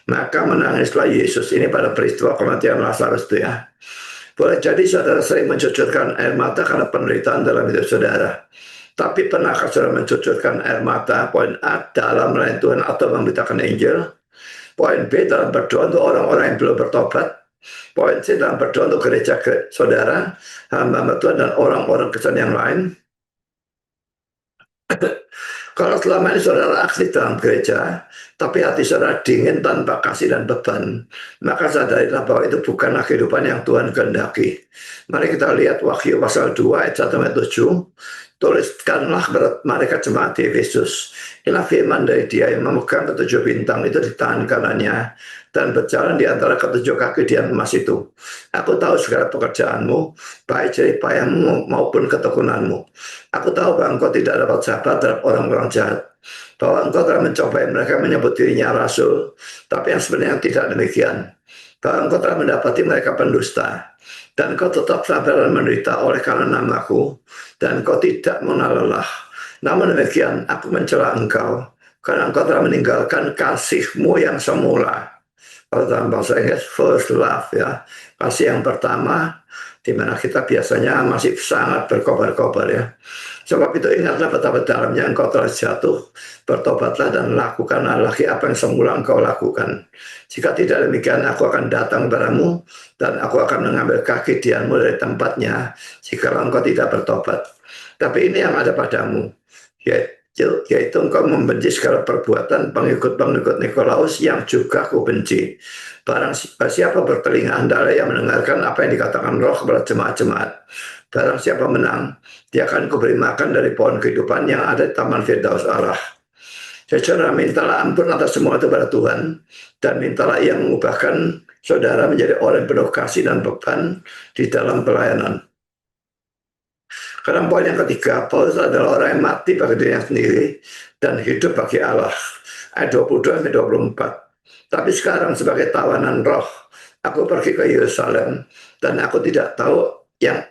Maka menangislah Yesus ini pada peristiwa kematian Lazarus itu ya. Boleh jadi saudara sering mencucurkan air mata karena penderitaan dalam hidup saudara. Tapi pernahkah saudara mencucurkan air mata? Poin A, dalam melayani Tuhan atau memberitakan Injil. Poin B, dalam berdoa untuk orang-orang yang belum bertobat. Poin C, dalam berdoa untuk gereja saudara, hamba Tuhan dan orang-orang Kristen yang lain. Kalau selama ini saudara aktif dalam gereja, tapi hati saudara dingin tanpa kasih dan beban, maka sadarilah bahwa itu bukanlah kehidupan yang Tuhan kehendaki. Mari kita lihat Wahyu pasal 2 ayat 1-7. Tuliskanlah kepada mereka jemaat di Efesus. Inilah firman dari Dia yang memegang ketujuh bintang itu di tangan kanannya dan berjalan di antara ketujuh kaki Dian emas itu. Aku tahu segala pekerjaanmu, baik jerih payahmu maupun ketekunanmu. Aku tahu bahwa engkau tidak dapat sabar terhadap orang-orang jahat, bahwa engkau telah mencobai mereka menyebut dirinya rasul, tapi yang sebenarnya tidak demikian. Bahwa engkau telah mendapati mereka pendusta, dan engkau tetap sabar dan menderita oleh karena namaku, dan engkau tidak mengenal lelah. Namun demikian, aku mencela engkau, karena engkau telah meninggalkan kasihmu yang semula. Kalau dalam bahasa Inggris, first love ya, kasih yang pertama, di mana kita biasanya masih sangat berkobar-kobar ya. Sebab itu ingatlah betapa dalamnya engkau telah jatuh, bertobatlah dan lakukanlah lagi apa yang semula engkau lakukan. Jika tidak demikian, aku akan datang kepadamu dan aku akan mengambil kaki dianmu dari tempatnya jika engkau tidak bertobat. Tapi ini yang ada padamu, yaitu engkau membenci segala perbuatan pengikut-pengikut Nikolaus yang juga aku benci. Barang siapa bertelinga, hendaklah yang mendengarkan apa yang dikatakan Roh kepada jemaat-jemaat. Barang siapa menang, dia akan kuberi makan dari pohon kehidupan yang ada di Taman Firdaus Allah. Saudara, mintalah ampun atas semua itu pada Tuhan, dan mintalah Ia mengubahkan saudara menjadi orang yang penuh kasih dan beban di dalam pelayanan. Karena poin yang ketiga, Paulus adalah orang yang mati bagi dirinya sendiri dan hidup bagi Allah. Ayat 22-24. Tapi sekarang sebagai tawanan roh, aku pergi ke Yerusalem dan aku tidak tahu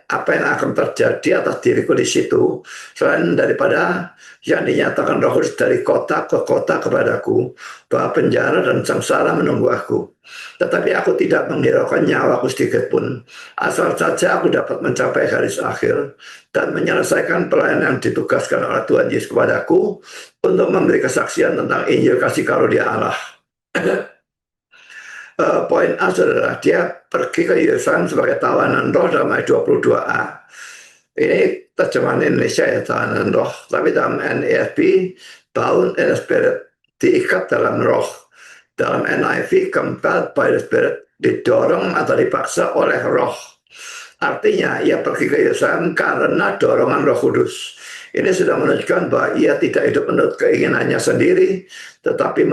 apa yang akan terjadi atas diriku di situ, selain daripada yang dinyatakan Roh Kudus dari kota ke kota kepadaku, bahwa penjara dan sengsara menunggu aku. Tetapi aku tidak menghiraukan nyawaku sedikit pun, asal saja aku dapat mencapai garis akhir dan menyelesaikan pelayanan yang ditugaskan oleh Tuhan Yesus kepadaku untuk memberi kesaksian tentang Injil kasih karunia Allah. Poin A adalah dia pergi ke Yerusalem sebagai tawanan roh dalam ayat 22a. Ini terjemahan Indonesia ya, tawanan roh. Tapi dalam NESB, bound in the spirit, diikat dalam roh. Dalam NIV, compelled by the spirit, didorong atau dipaksa oleh roh. Artinya, ia pergi ke Yerusalem karena dorongan Roh Kudus. Ini sudah menunjukkan bahwa ia tidak hidup menurut keinginannya sendiri, tetapi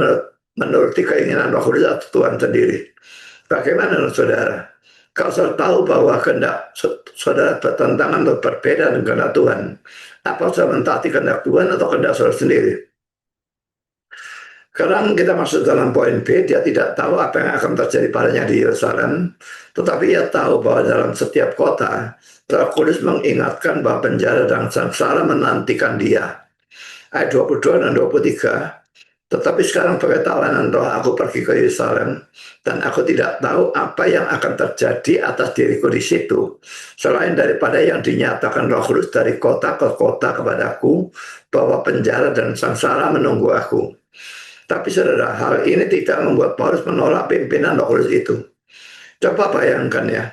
menuruti keinginan Roh Kudus atau Tuhan sendiri. Bagaimana menurut saudara? Kalau saudara tahu bahwa kehendak saudara bertentangan atau berbeda dengan kehendak Tuhan, apa saudara mentaati kehendak Tuhan atau kehendak saudara sendiri? Karena kita masuk dalam poin B, dia tidak tahu apa yang akan terjadi padanya di Yerusalem, tetapi ia tahu bahwa dalam setiap kota, Roh Kudus mengingatkan bahwa penjara dan sengsara menantikan dia. Ayat 22 dan 23, Tetapi sekarang pakai tawanan roh aku pergi ke Yerusalem, dan aku tidak tahu apa yang akan terjadi atas diriku di situ, selain daripada yang dinyatakan Roh Kudus dari kota ke kota kepadaku, bahwa penjara dan sengsara menunggu aku. Tapi saudara, hal ini tidak membuat Paulus menolak pimpinan Roh Kudus itu. Coba bayangkan ya,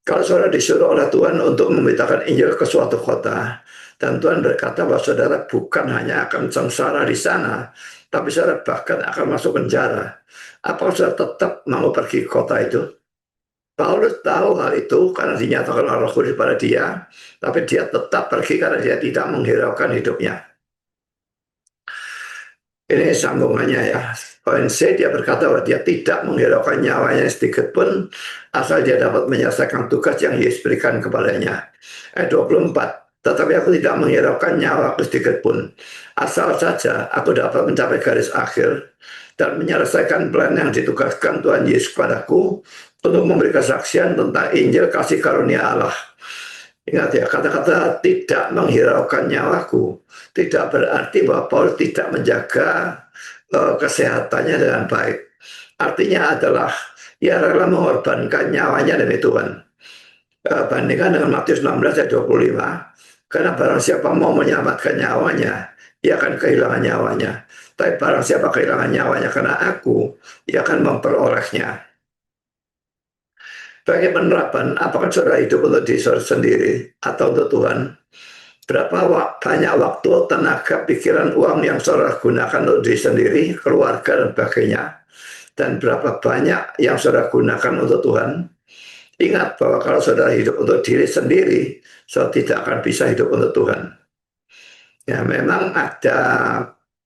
kalau saudara disuruh oleh Tuhan untuk memberitakan Injil ke suatu kota, dan Tuhan berkata bahwa saudara bukan hanya akan sengsara di sana, tapi saudara bahkan akan masuk penjara. Apakah saudara tetap mau pergi ke kota itu? Paulus tahu hal itu karena dinyatakan oleh Roh Kudus pada dia, tapi dia tetap pergi karena dia tidak menghiraukan hidupnya. Ini sambungannya ya. Poin C, dia berkata bahwa dia tidak menghiraukan nyawanya sedikit pun asal dia dapat menyelesaikan tugas yang Yesus berikan kepadanya. Ayat 24, tetapi aku tidak menghiraukan nyawaku sedikit pun, asal saja aku dapat mencapai garis akhir dan menyelesaikan plan yang ditugaskan Tuhan Yesus kepadaku untuk memberi kesaksian tentang Injil kasih karunia Allah. Ingat ya, kata-kata tidak menghiraukan nyawaku tidak berarti bahwa Paulus tidak menjaga kesehatannya dengan baik. Artinya adalah ia rela mengorbankan nyawanya demi Tuhan. Bandingkan dengan Matius 16 ayat 25, karena barang siapa mau menyelamatkan nyawanya, ia akan kehilangan nyawanya. Tapi barang siapa kehilangan nyawanya karena aku, ia akan memperolehnya. Bagi penerapan, apakah saudara hidup untuk diri saudara sendiri atau untuk Tuhan? Berapa banyak waktu, tenaga, pikiran, uang yang saudara gunakan untuk diri sendiri, keluarga, dan sebagainya. Dan berapa banyak yang saudara gunakan untuk Tuhan? Ingat bahwa kalau saudara hidup untuk diri sendiri, saudara tidak akan bisa hidup untuk Tuhan. Ya, memang ada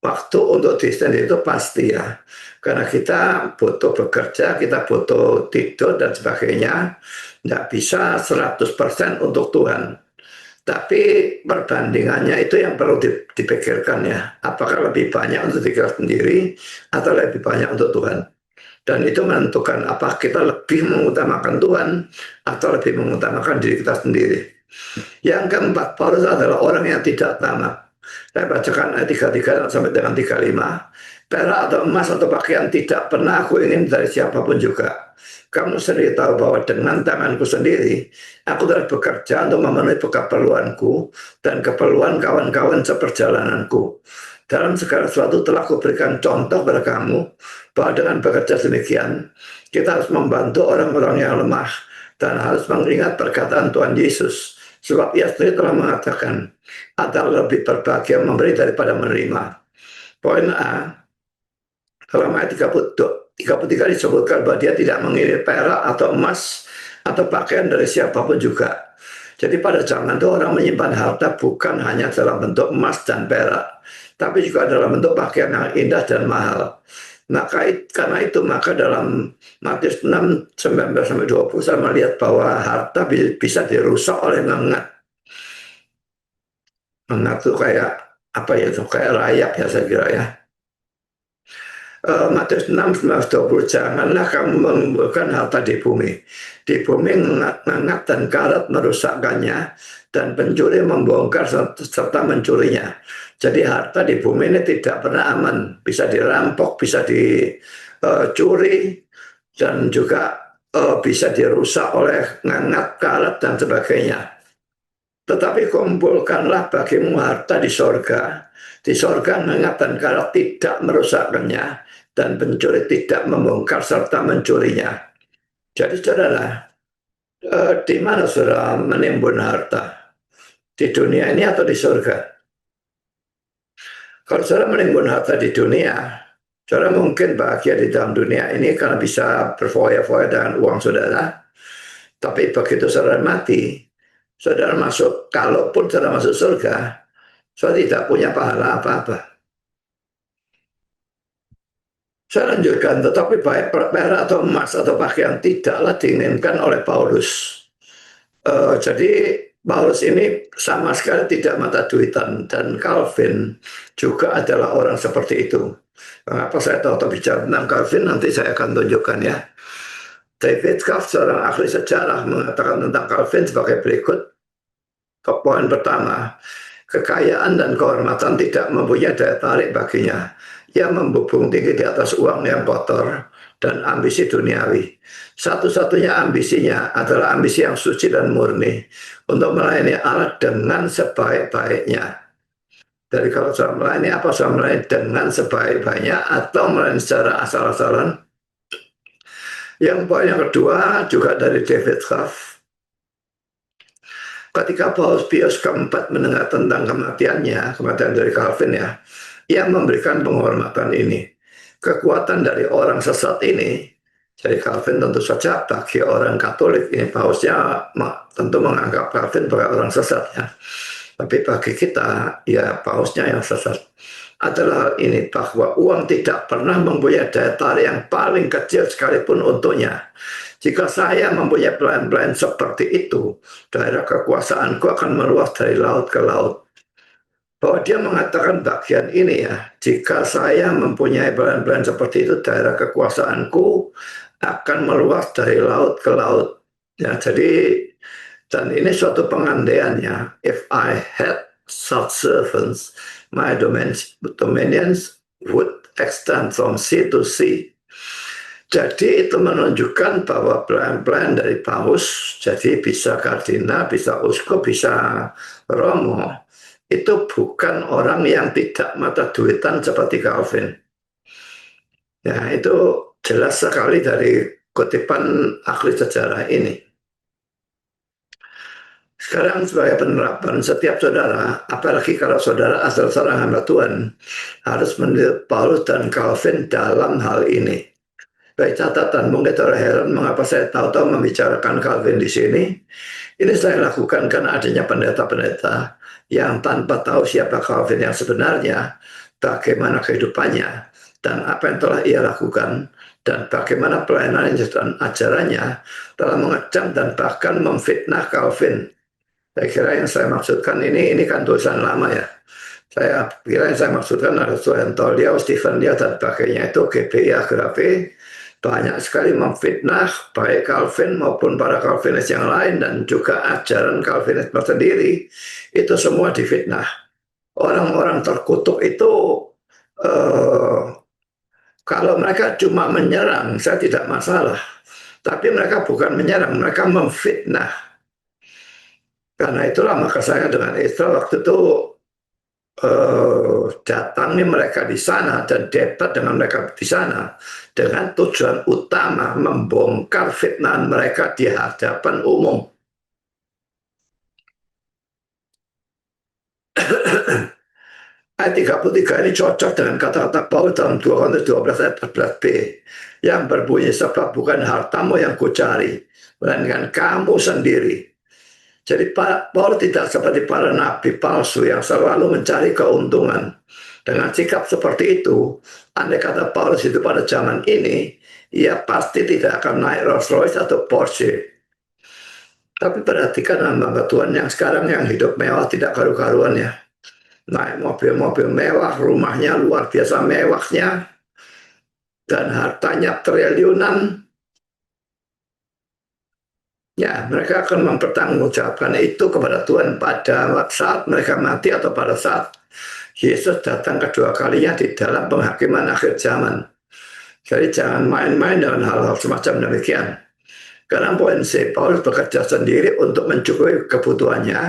waktu untuk diri sendiri itu pasti ya. Karena kita butuh bekerja, kita butuh tidur dan sebagainya. Tidak bisa 100% untuk Tuhan. Tapi perbandingannya itu yang perlu dipikirkan ya. Apakah lebih banyak untuk diri sendiri atau lebih banyak untuk Tuhan. Dan itu menentukan apakah kita lebih mengutamakan Tuhan atau lebih mengutamakan diri kita sendiri. Yang keempat, Paulus adalah orang yang tidak tamak. Saya bacakan ayat 33 sampai dengan 35. Perak atau emas atau pakaian tidak pernah aku ingin dari siapapun juga. Kamu sendiri tahu bahwa dengan tanganku sendiri, aku telah bekerja untuk memenuhi keperluanku dan keperluan kawan-kawan seperjalananku. Dalam segala sesuatu telah kuberikan contoh kepada kamu, bahwa dengan bekerja demikian, kita harus membantu orang-orang yang lemah dan harus mengingat perkataan Tuhan Yesus. Sebab ia sendiri telah mengatakan, adalah lebih berbahagia memberi daripada menerima. Poin A, dalam ayat 33 disebutkan bahwa dia tidak mengirim perak atau emas atau pakaian dari siapapun juga. Jadi pada zaman itu orang menyimpan harta bukan hanya dalam bentuk emas dan perak, tapi juga dalam bentuk pakaian yang indah dan mahal. Karena itu maka dalam Matius 6, 19-20 saya melihat bahwa harta bisa dirusak oleh ngengat. Ngengat itu kayak apa ya, itu kayak rayap ya saya kira ya. Matius 6, 19-20, janganlah kamu mengumpulkan harta di bumi. Di bumi ngengat dan karat merusakkannya, dan pencuri membongkar serta mencurinya. Jadi harta di bumi ini tidak pernah aman, bisa dirampok, bisa dicuri, dan juga bisa dirusak oleh ngengat, karat, dan sebagainya. Tetapi kumpulkanlah bagimu harta di sorga. Di sorga ngengat dan karat tidak merusakkannya, dan pencuri tidak membongkar serta mencurinya. Jadi saudara, di mana saudara menimbun harta? Di dunia ini atau di surga? Kalau saudara menimbun harta di dunia, saudara mungkin bahagia di dalam dunia ini karena bisa berfoya-foya dengan uang saudara. Tapi begitu saudara mati, saudara masuk, kalaupun saudara masuk surga, saudara tidak punya pahala apa-apa. Saya lanjutkan, tetapi baik perak atau emas atau pakaian tidaklah diinginkan oleh Paulus. Jadi Paulus ini sama sekali tidak mata duitan, dan Calvin juga adalah orang seperti itu. Mengapa saya tahu bicara tentang Calvin, nanti saya akan tunjukkan ya. David Kauf, seorang ahli sejarah, mengatakan tentang Calvin sebagai berikut. Poin pertama, kekayaan dan kehormatan tidak mempunyai daya tarik baginya. Ia membubung tinggi di atas uang yang kotor dan ambisi duniawi. Satu-satunya ambisinya adalah ambisi yang suci dan murni untuk melayani Allah dengan sebaik-baiknya. Dari kalau saya melayani apa, saya melayani dengan sebaik-baiknya atau melayani secara asal-asalan. Yang poin yang kedua juga dari David Huff. Ketika Paus Pius keempat mendengar tentang kematiannya, kematian dari Calvin ya, ia memberikan penghormatan ini. Kekuatan dari orang sesat ini, jadi Calvin tentu saja bagi orang Katolik ini Pausnya tentu menganggap Calvin sebagai orang sesat ya. Tapi bagi kita ya Pausnya yang sesat adalah ini, bahwa uang tidak pernah mempunyai daya tarik yang paling kecil sekalipun untuknya. Jika saya mempunyai pelayan-pelayan seperti itu, daerah kekuasaanku akan meluas dari laut ke laut. Bahwa dia mengatakan bagian ini ya, jika saya mempunyai pelayan-pelayan seperti itu, daerah kekuasaanku akan meluas dari laut ke laut. Ya, jadi dan ini suatu pengandaiannya. If I had such servants, my dominions would extend from sea to sea. Jadi itu menunjukkan bahwa pelayan-pelayan dari Paus, jadi bisa kardinal, bisa uskup, bisa romo, itu bukan orang yang tidak mata duitan seperti Calvin. Ya, itu jelas sekali dari kutipan ahli sejarah ini. Sekarang sebagai penerapan, setiap saudara, apalagi kalau saudara asal seorang hamba Tuhan, harus meniru Paulus dan Calvin dalam hal ini. Baik catatan, mungkin saudara heran mengapa saya tahu-tahu membicarakan Calvin di sini. Ini saya lakukan karena adanya pendeta-pendeta yang tanpa tahu siapa Calvin yang sebenarnya, bagaimana kehidupannya, dan apa yang telah ia lakukan, dan bagaimana pelayanan dan ajarannya telah mengecam dan bahkan memfitnah Calvin. Saya kira yang saya maksudkan ini kan tulisan lama ya. Saya kira yang saya maksudkan adalah Suhento Liao, Stephen Liao, dan sebagainya itu GBI Agrafe banyak sekali memfitnah baik Calvin maupun para Calvinis yang lain dan juga ajaran Calvinisme sendiri, itu semua difitnah. Orang-orang terkutuk itu kalau mereka cuma menyerang, saya tidak masalah. Tapi mereka bukan menyerang, mereka memfitnah. Karena itulah maka saya dengan Isra waktu itu datangi mereka di sana dan debat dengan mereka di sana dengan tujuan utama membongkar fitnah mereka di hadapan umum. Ayat 33 ini cocok dengan kata-kata Paulus dalam 2 Korintus 12 ayat 14b yang berbunyi, sebab bukan hartamu yang kucari, melainkan kamu sendiri. Jadi Paulus tidak seperti para nabi palsu yang selalu mencari keuntungan. Dengan sikap seperti itu, andai kata Paulus itu pada zaman ini, ia pasti tidak akan naik Rolls Royce atau Porsche. Tapi perhatikan hamba Tuhan yang sekarang yang hidup mewah tidak karu-karuan ya. Naik mobil-mobil mewah, rumahnya luar biasa mewahnya, dan hartanya triliunan. Ya, mereka akan mempertanggungjawabkan itu kepada Tuhan pada saat mereka mati atau pada saat Yesus datang kedua kalinya di dalam penghakiman akhir zaman. Jadi jangan main-main dengan hal-hal semacam demikian. Karena poin C, Paulus bekerja sendiri untuk mencukupi kebutuhannya.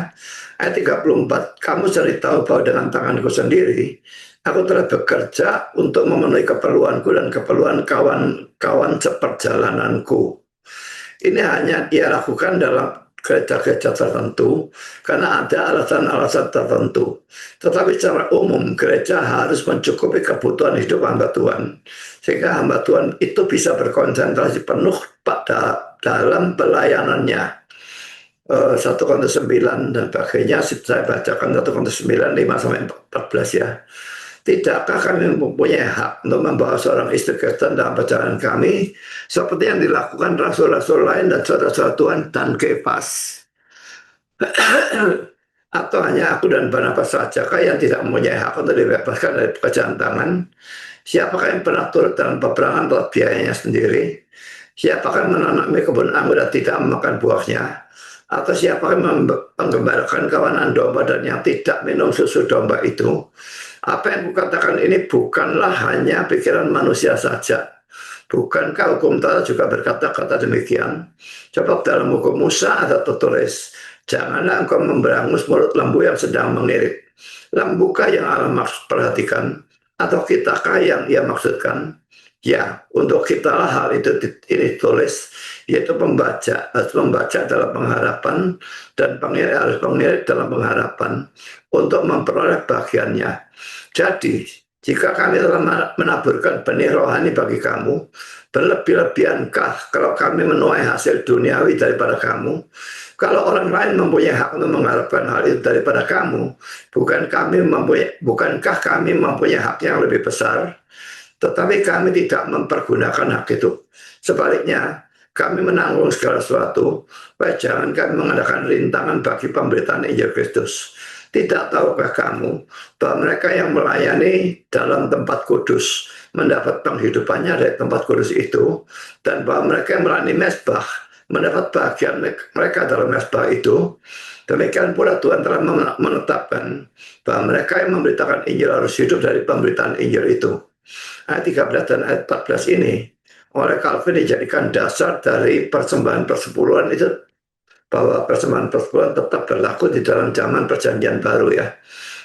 Ayat 34, kamu sendiri tahu bahwa dengan tanganku sendiri, aku telah bekerja untuk memenuhi keperluanku dan keperluan kawan-kawan seperjalananku. Ini hanya dia lakukan dalam gereja-gereja tertentu karena ada alasan-alasan tertentu. Tetapi secara umum gereja harus mencukupi kebutuhan hidup hamba Tuhan. Sehingga hamba Tuhan itu bisa berkonsentrasi penuh pada dalam pelayanannya. 1 Korintus 9 dan sebagainya, saya bacakan 1 Korintus 9, 5-14 ya. Tidakkah kami mempunyai hak untuk membawa seorang istri Kristen dalam perjalanan kami seperti yang dilakukan rasul-rasul lain dan saudara-saudara Tuhan dan Kefas? Atau hanya aku dan Barnabas sajakah yang tidak mempunyai hak untuk dibebaskan dari pekerjaan tangan? Siapakah yang pernah turut dalam peperangan buat biayanya sendiri? Siapakah yang menanami kebun anggur dan tidak memakan buahnya? atau siapa yang menggembalakan kawanan domba dan yang tidak minum susu domba itu, apa yang kukatakan ini bukanlah hanya pikiran manusia saja. Bukankah hukum Taurat juga berkata-kata demikian? Coba dalam hukum Musa ada tertulis, janganlah engkau memberangus mulut lembu yang sedang mengirit. Lembukah yang Allah perhatikan? Atau kitakah yang ia maksudkan? Ya, untuk kita lah hal itu ini tulis, yaitu pembaca harus membaca dalam pengharapan dan pengirit harus mengirit dalam pengharapan untuk memperoleh bagiannya. Jadi, jika kami telah menaburkan benih rohani bagi kamu, berlebih-lebihankah kalau kami menuai hasil duniawi daripada kamu? Kalau orang lain mempunyai hak untuk mengharapkan hal itu daripada kamu, bukankah kami mempunyai hak yang lebih besar? Tetapi kami tidak mempergunakan hak itu. Sebaliknya, kami menanggung segala sesuatu. Baik, jangan kami mengadakan rintangan bagi pemberitaan Injil Kristus. Tidak tahukah kamu bahwa mereka yang melayani dalam tempat kudus mendapat penghidupannya dari tempat kudus itu, dan bahwa mereka yang melayani mesbah mendapat bagian mereka dalam mesbah itu. Demikian pula Tuhan telah menetapkan bahwa mereka yang memberitakan Injil harus hidup dari pemberitaan Injil itu. Ayat 13 dan ayat 14 ini oleh Calvin dijadikan dasar dari persembahan persepuluhan itu, bahwa persembahan persepuluhan tetap berlaku di dalam zaman perjanjian baru ya.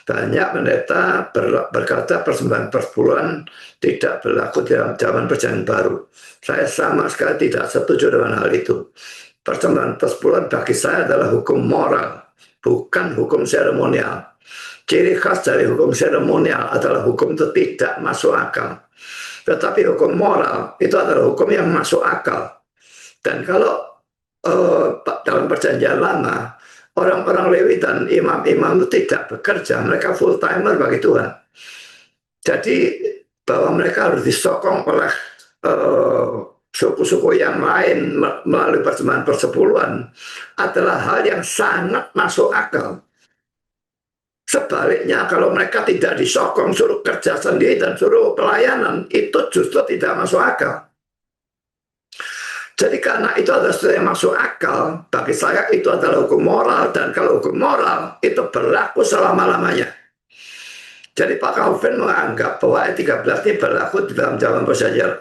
Banyak pendeta berkata persembahan persepuluhan tidak berlaku di dalam zaman perjanjian baru. Saya sama sekali tidak setuju dengan hal itu. Persembahan persepuluhan bagi saya adalah hukum moral, bukan hukum seremonial. Ciri khas dari hukum seremonial adalah hukum itu tidak masuk akal. Tetapi hukum moral itu adalah hukum yang masuk akal. Dan kalau dalam perjanjian lama, orang-orang Lewi dan imam-imam itu tidak bekerja, mereka full timer bagi Tuhan. Jadi bahwa mereka harus disokong oleh suku-suku yang lain melalui persembahan persepuluhan adalah hal yang sangat masuk akal. Sebaliknya, kalau mereka tidak disokong, suruh kerja sendiri dan suruh pelayanan, itu justru tidak masuk akal. Jadi karena itu adalah sesuatu yang masuk akal, bagi saya itu adalah hukum moral, dan kalau hukum moral itu berlaku selama-lamanya. Jadi Pak Calvin menganggap bahwa ayat 13 ini berlaku di dalam zaman perjanjian,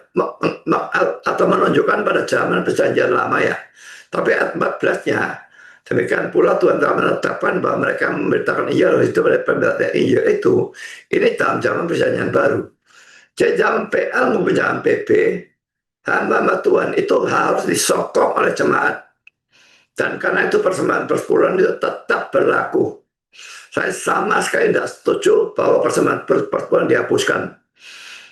atau menunjukkan pada zaman perjanjian lama ya. Tapi ayat 14-nya, demikian pula Tuhan telah menetapkan bahwa mereka memberitakan Injil itu pada pemberitaan Injil itu, ini dalam zaman perjanjian baru. Jadi zaman PL maupun zaman PP, hamba Tuhan itu harus disokong oleh jemaat. Dan karena itu persembahan persepuluhan itu tetap berlaku. Saya sama sekali tidak setuju bahwa persembahan persepuluhan dihapuskan.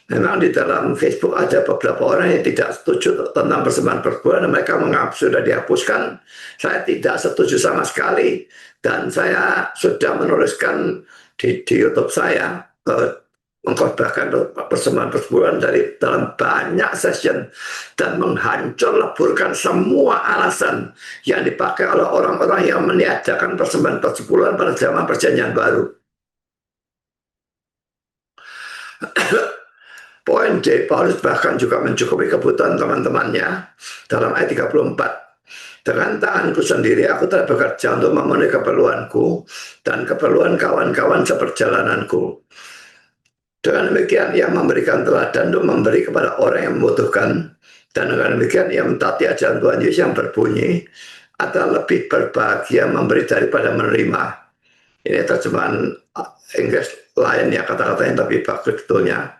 Memang di dalam Facebook ada beberapa orang yang tidak setuju tentang persembahan persepuluhan, dan mereka menganggap sudah dihapuskan. Saya tidak setuju sama sekali, dan saya sudah menuliskan di YouTube saya mengkhotbahkan persembahan persepuluhan dari dalam banyak session dan menghancur leburkan semua alasan yang dipakai oleh orang-orang yang meniadakan persembahan persepuluhan pada zaman perjanjian baru. Poin D, Paulus bahkan juga mencukupi kebutuhan teman-temannya dalam ayat 34. Dengan tanganku sendiri aku telah bekerja untuk memenuhi keperluanku dan keperluan kawan-kawan seperjalananku. Dengan demikian ia memberikan teladan untuk memberi kepada orang yang membutuhkan, dan dengan demikian ia mentaati ajaran Tuhan Yesus yang berbunyi, adalah lebih berbahagia memberi daripada menerima. Ini terjemahan Inggris lain ya kata-katanya, tapi betulnya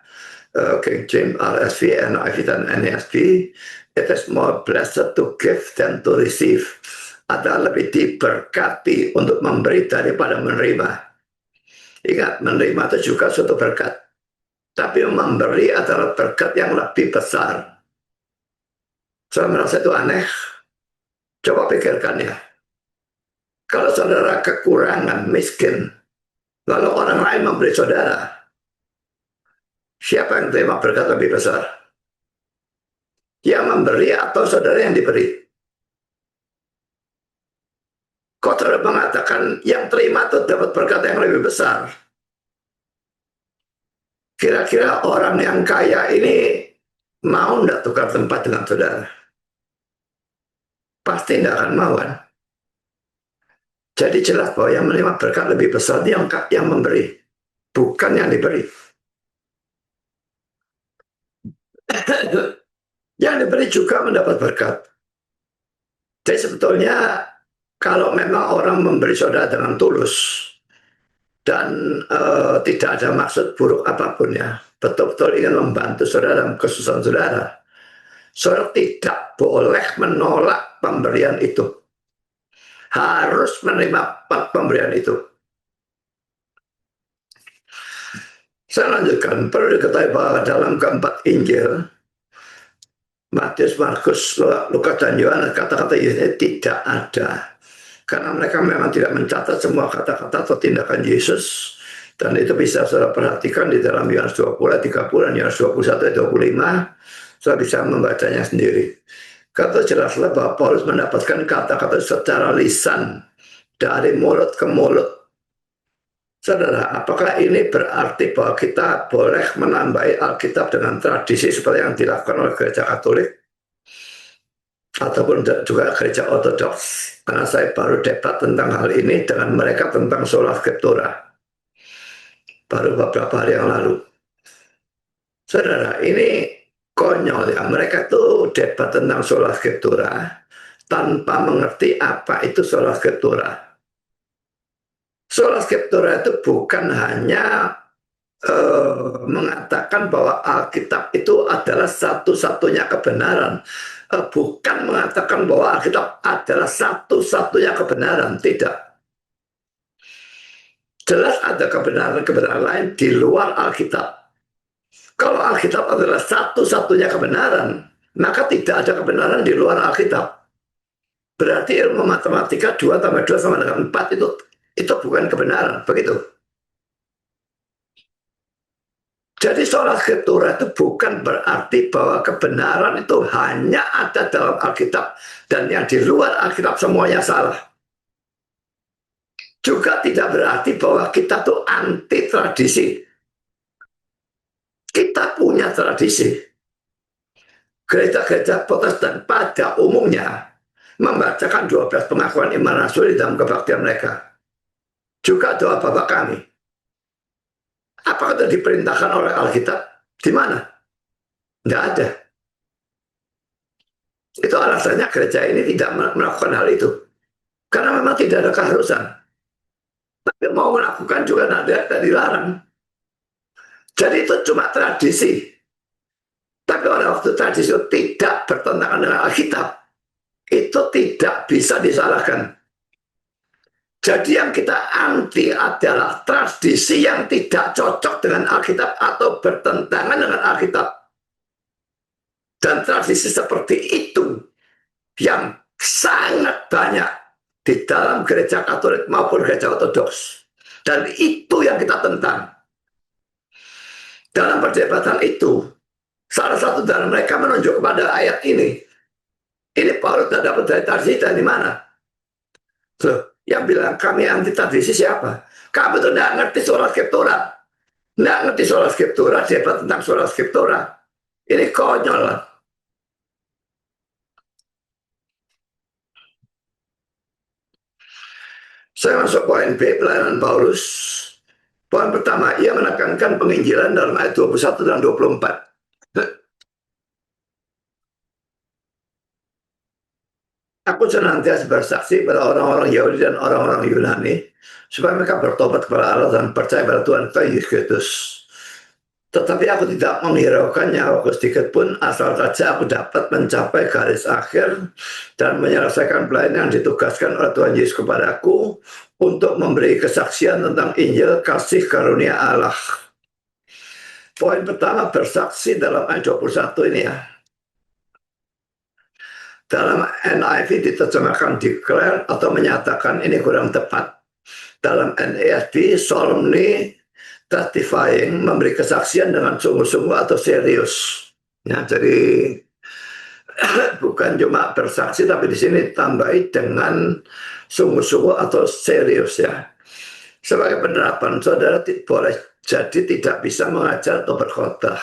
King James, RSV, NIV, dan NASB, it is more blessed to give than to receive. Adalah lebih diberkati untuk memberi daripada menerima. Ingat, menerima itu juga suatu berkat. Tapi memberi adalah berkat yang lebih besar. Saya merasa itu aneh. Coba pikirkan ya. Kalau saudara kekurangan, miskin, lalu orang lain memberi saudara, siapa yang terima berkat lebih besar? Yang memberi atau saudara yang diberi? Kok saudara mengatakan yang terima itu dapat berkat yang lebih besar? Kira-kira orang yang kaya ini mau enggak tukar tempat dengan saudara? Pasti enggak akan mau kan? Jadi jelas bahwa yang menerima berkat lebih besar yang memberi, bukan yang diberi. Yang diberi juga mendapat berkat. Jadi sebetulnya kalau memang orang memberi saudara dengan tulus dan tidak ada maksud buruk apapun ya, betul-betul ingin membantu saudara dalam kesusahan saudara, saudara tidak boleh menolak pemberian itu. Harus menerima pemberian itu. Saya lanjutkan, perlu diketahui bahwa dalam keempat Injil, Matius, Markus, Lukas, dan Yohanes, kata-kata Yesus tidak ada. Karena mereka memang tidak mencatat semua kata-kata atau tindakan Yesus. Dan itu bisa saudara perhatikan di dalam Yohanes 20, 30, dan Yohanes 21, 25. Saudara bisa membacanya sendiri. Kata jelaslah bahwa Paulus mendapatkan kata-kata secara lisan dari mulut ke mulut. Saudara, apakah ini berarti bahwa kita boleh menambahi Alkitab dengan tradisi seperti yang dilakukan oleh gereja Katolik? Ataupun juga gereja Ortodoks? Karena saya baru debat tentang hal ini dengan mereka tentang sola scriptura. Baru beberapa hari yang lalu. Saudara, ini konyol ya. Mereka tuh debat tentang sola scriptura tanpa mengerti apa itu sola scriptura. Sola scriptura itu bukan hanya mengatakan bahwa Alkitab itu adalah satu-satunya kebenaran. Bukan mengatakan bahwa Alkitab adalah satu-satunya kebenaran. Tidak. Jelas ada kebenaran-kebenaran lain di luar Alkitab. Kalau Alkitab adalah satu-satunya kebenaran, maka tidak ada kebenaran di luar Alkitab. Berarti ilmu matematika 2 tambah 2 sama dengan 4 itu bukan kebenaran, begitu. Jadi sola scriptura itu bukan berarti bahwa kebenaran itu hanya ada dalam Alkitab dan yang di luar Alkitab semuanya salah. Juga tidak berarti bahwa kita tuh anti tradisi. Kita punya tradisi. Gereja-gereja Protestan pada umumnya membacakan 12 pengakuan iman rasul di dalam kebaktian mereka. Juga doa Bapa kami. Apakah itu diperintahkan oleh Alkitab? Di mana? Tidak ada. Itu alasannya gereja ini tidak melakukan hal itu. Karena memang tidak ada keharusan. Tapi mau melakukan juga tidak dilarang. Jadi itu cuma tradisi. Tapi pada waktu tradisi itu tidak bertentangan dengan Alkitab, itu tidak bisa disalahkan. Jadi yang kita anti adalah tradisi yang tidak cocok dengan Alkitab atau bertentangan dengan Alkitab. Dan tradisi seperti itu yang sangat banyak di dalam gereja Katolik maupun gereja Ortodoks. Dan itu yang kita tentang. Dalam perdebatan itu, salah satu dari mereka menunjuk kepada ayat ini. Ini Paulus tidak dapat dari tradisi dari mana? Loh, yang bilang kami anti tradisi siapa? Kamu tuh tidak ngerti sola scriptura. Tidak ngerti sola scriptura, debat tentang sola scriptura. Ini konyol. Saya masuk poin B, pelayanan Paulus. Poin pertama, ia menekankan penginjilan dalam ayat 21 dan 24. Aku senantiasa bersaksi pada orang-orang Yahudi dan orang-orang Yunani supaya mereka bertobat kepada Allah dan percaya pada Tuhan kita Yesus Kristus. Tetapi aku tidak menghiraukan nyawaku sedikit pun, asal saja aku dapat mencapai garis akhir dan menyelesaikan pelayanan yang ditugaskan oleh Tuhan Yesus kepadaku untuk memberi kesaksian tentang Injil kasih karunia Allah. Poin pertama, bersaksi dalam ayat 21 ini ya. Dalam NIV diterjemahkan declare atau menyatakan, ini kurang tepat. Dalam NASB solemnly testifying, memberi kesaksian dengan sungguh-sungguh atau serius. Ya, jadi bukan cuma bersaksi, tapi di sini tambahi dengan sungguh-sungguh atau serius ya. Sebagai penerapan, saudara boleh jadi tidak bisa mengajar atau berkhotbah,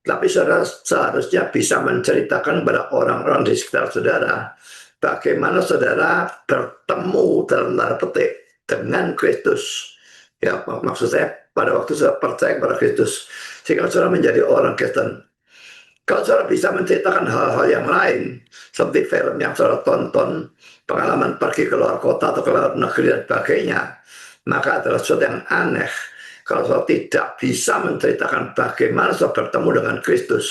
tapi saudara seharusnya bisa menceritakan kepada orang-orang di sekitar saudara bagaimana saudara bertemu dalam tanda petik dengan Kristus. Ya, maksud saya pada waktu saudara percaya kepada Kristus, sehingga saudara menjadi orang Kristen. Kalau saudara bisa menceritakan hal-hal yang lain, seperti film yang saudara tonton, pengalaman pergi ke luar kota atau ke luar negeri dan sebagainya, maka adalah sesuatu yang aneh kalau saudara tidak bisa menceritakan bagaimana saudara bertemu dengan Kristus.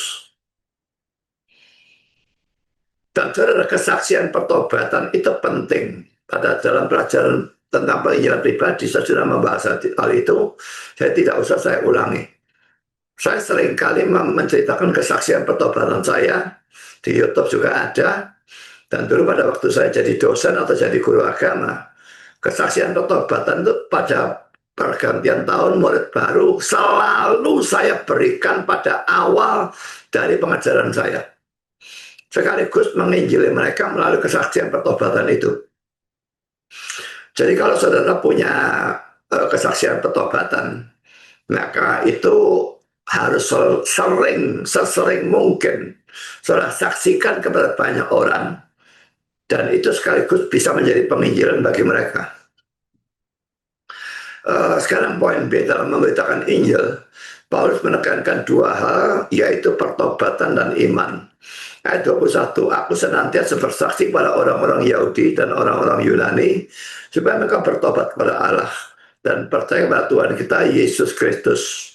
Dan saudara, kesaksian pertobatan itu penting. Pada dalam pelajaran tentang penginjilan pribadi, saya sudah membahas hal itu, saya tidak usah saya ulangi. Saya sering kali menceritakan kesaksian pertobatan saya, di YouTube juga ada, dan dulu pada waktu saya jadi dosen atau jadi guru agama, kesaksian pertobatan itu pada pergantian tahun murid baru selalu saya berikan pada awal dari pengajaran saya, sekaligus menginjili mereka melalui kesaksian pertobatan itu. Jadi kalau saudara punya kesaksian pertobatan, maka itu harus sesering mungkin saudara saksikan kepada banyak orang, dan itu sekaligus bisa menjadi penginjilan bagi mereka. Sekarang poin B dalam memberitakan Injil, Paulus menekankan dua hal, yaitu pertobatan dan iman. Ayat 21, aku senantiasa bersaksi pada orang-orang Yahudi dan orang-orang Yunani, supaya mereka bertobat kepada Allah dan percaya pada Tuhan kita Yesus Kristus.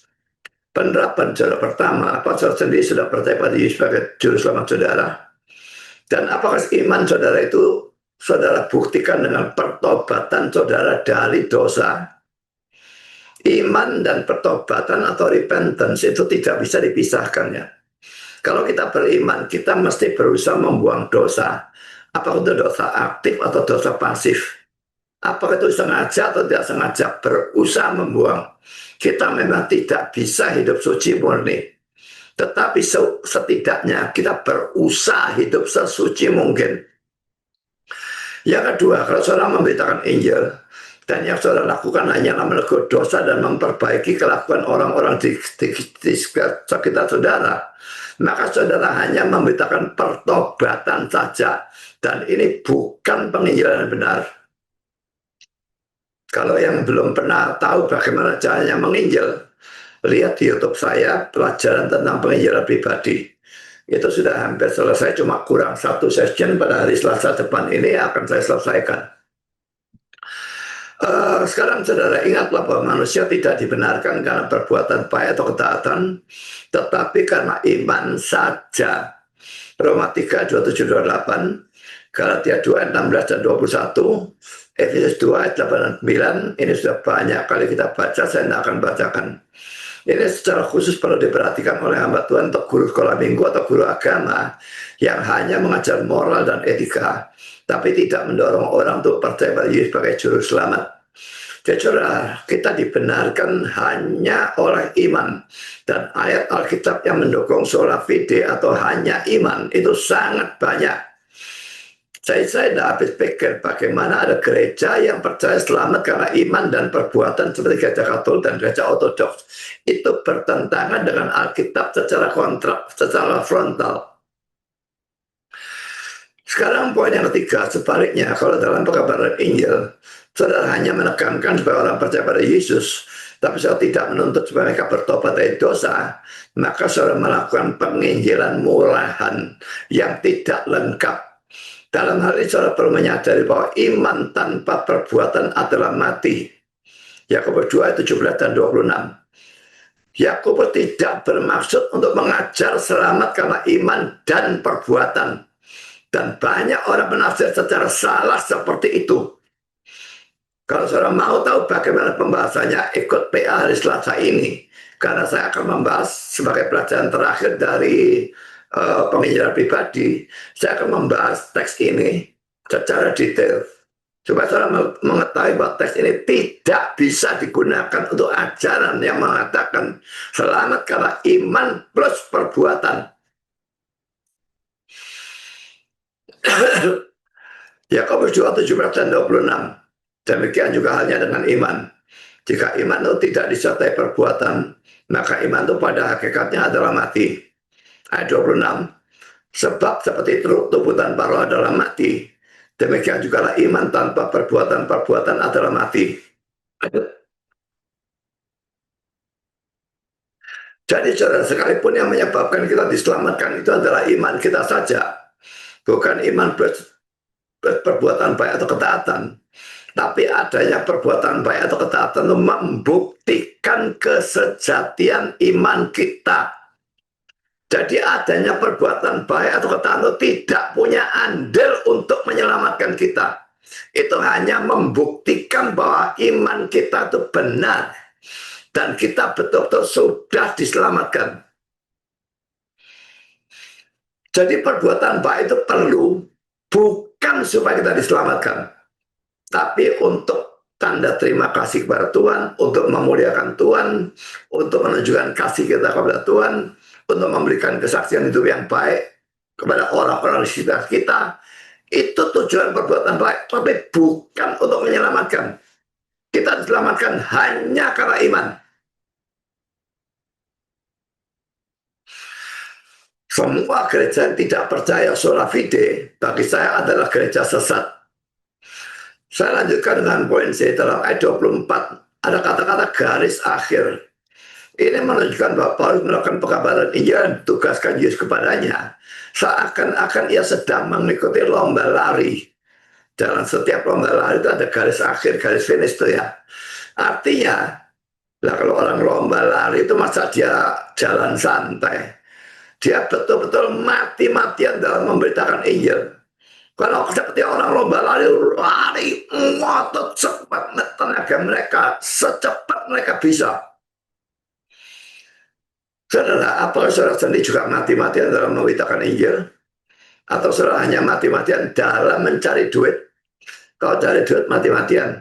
Penerapan saudara pertama, apa saudara sendiri sudah percaya pada Yesus sebagai juru selamat saudara? Dan apakah iman saudara itu saudara buktikan dengan pertobatan saudara dari dosa? Iman dan pertobatan atau repentance itu tidak bisa dipisahkan, ya. Kalau kita beriman, kita mesti berusaha membuang dosa. Apakah itu dosa aktif atau dosa pasif? Apakah itu sengaja atau tidak sengaja, berusaha membuang. Kita memang tidak bisa hidup suci murni, tetapi setidaknya kita berusaha hidup sesuci mungkin. Yang kedua, kalau saudara memberitakan Injil, dan yang saudara lakukan hanyalah menegur dosa dan memperbaiki kelakuan orang-orang di sekitar saudara, maka saudara hanya memberitakan pertobatan saja, dan ini bukan penginjilan yang benar. Kalau yang belum pernah tahu bagaimana caranya menginjil, lihat di YouTube saya pelajaran tentang penginjilan pribadi. Itu sudah hampir selesai, cuma kurang satu session pada hari Selasa depan ini akan saya selesaikan. Sekarang saudara ingatlah bahwa manusia tidak dibenarkan karena perbuatan baik atau ketaatan, tetapi karena iman saja. Roma 3, 27, 28, Galatia 2, 16 dan 21, Efesus 2, ayat 8 dan 9. Ini sudah banyak kali kita baca, saya tidak akan bacakan. Ini secara khusus perlu diperhatikan oleh hamba Tuhan untuk guru sekolah minggu atau guru agama yang hanya mengajar moral dan etika, tapi tidak mendorong orang untuk percaya pada Yesus sebagai juru selamat. Jadi kita dibenarkan hanya oleh iman, dan ayat Alkitab yang mendukung sola fide atau hanya iman itu sangat banyak. Saya tidak habis pikir bagaimana ada gereja yang percaya selamat karena iman dan perbuatan seperti gereja Katolik dan gereja Ortodoks. Itu bertentangan dengan Alkitab secara frontal. Sekarang poin yang ketiga, sebaliknya, kalau dalam pekabaran Injil, saudara hanya menekankan supaya orang percaya pada Yesus, tapi saudara tidak menuntut supaya mereka bertobat dari dosa, maka saudara melakukan penginjilan murahan yang tidak lengkap. Dalam hal ini saudara perlu menyadari bahwa iman tanpa perbuatan adalah mati. Yakobus 2 ayat 17 dan 26. Yakobus tidak bermaksud untuk mengajar selamat karena iman dan perbuatan. Dan banyak orang menafsir secara salah seperti itu. Kalau saudara mau tahu bagaimana pembahasannya, ikut PA hari Selasa ini. Karena saya akan membahas sebagai pelajaran terakhir dari penginjilan pribadi, saya akan membahas teks ini secara detail. Supaya saudara mengetahui bahwa teks ini tidak bisa digunakan untuk ajaran yang mengatakan selamat karena iman plus perbuatan. Yakobus 2, 17 dan 26. Demikian juga halnya dengan iman. Jika iman itu tidak disertai perbuatan, maka iman itu pada hakikatnya adalah mati. Ayat 26. Sebab seperti tubuh tanpa roh adalah mati, Demikian juga iman tanpa perbuatan-perbuatan adalah mati. Jadi saudara, sekalipun yang menyebabkan kita diselamatkan itu adalah iman kita saja, bukan iman perbuatan baik atau ketaatan. Tapi adanya perbuatan baik atau ketaatan itu membuktikan kesejatian iman kita. Jadi adanya perbuatan baik atau ketaatan itu tidak punya andil untuk menyelamatkan kita. Itu hanya membuktikan bahwa iman kita itu benar. Dan kita betul-betul sudah diselamatkan. Jadi perbuatan baik itu perlu, bukan supaya kita diselamatkan, tapi untuk tanda terima kasih kepada Tuhan, untuk memuliakan Tuhan, untuk menunjukkan kasih kita kepada Tuhan, untuk memberikan kesaksian hidup yang baik kepada orang-orang di sekitar kita. Itu tujuan perbuatan baik, tapi bukan untuk menyelamatkan. Kita diselamatkan hanya karena iman. Semua gereja yang tidak percaya sola fide bagi saya adalah gereja sesat. Saya lanjutkan dengan poin C dalam ayat 24. Ada kata-kata garis akhir. Ini menunjukkan bahwa Paulus melakukan pekabaran Injil dan tugaskan Yesus kepadanya. Seakan-akan ia sedang mengikuti lomba lari. Dalam setiap lomba lari itu ada garis akhir, garis finish itu ya. Artinya, lah kalau orang lomba lari itu masa dia jalan santai. Dia betul-betul mati-matian dalam memberitakan Injil. Kalau seperti orang lomba lari ngotot cepat tenaga mereka secepat mereka bisa. Saudara, apa saudara sendiri juga mati-matian dalam memberitakan Injil? Atau saudara hanya mati-matian dalam mencari duit? Kalau cari duit mati-matian.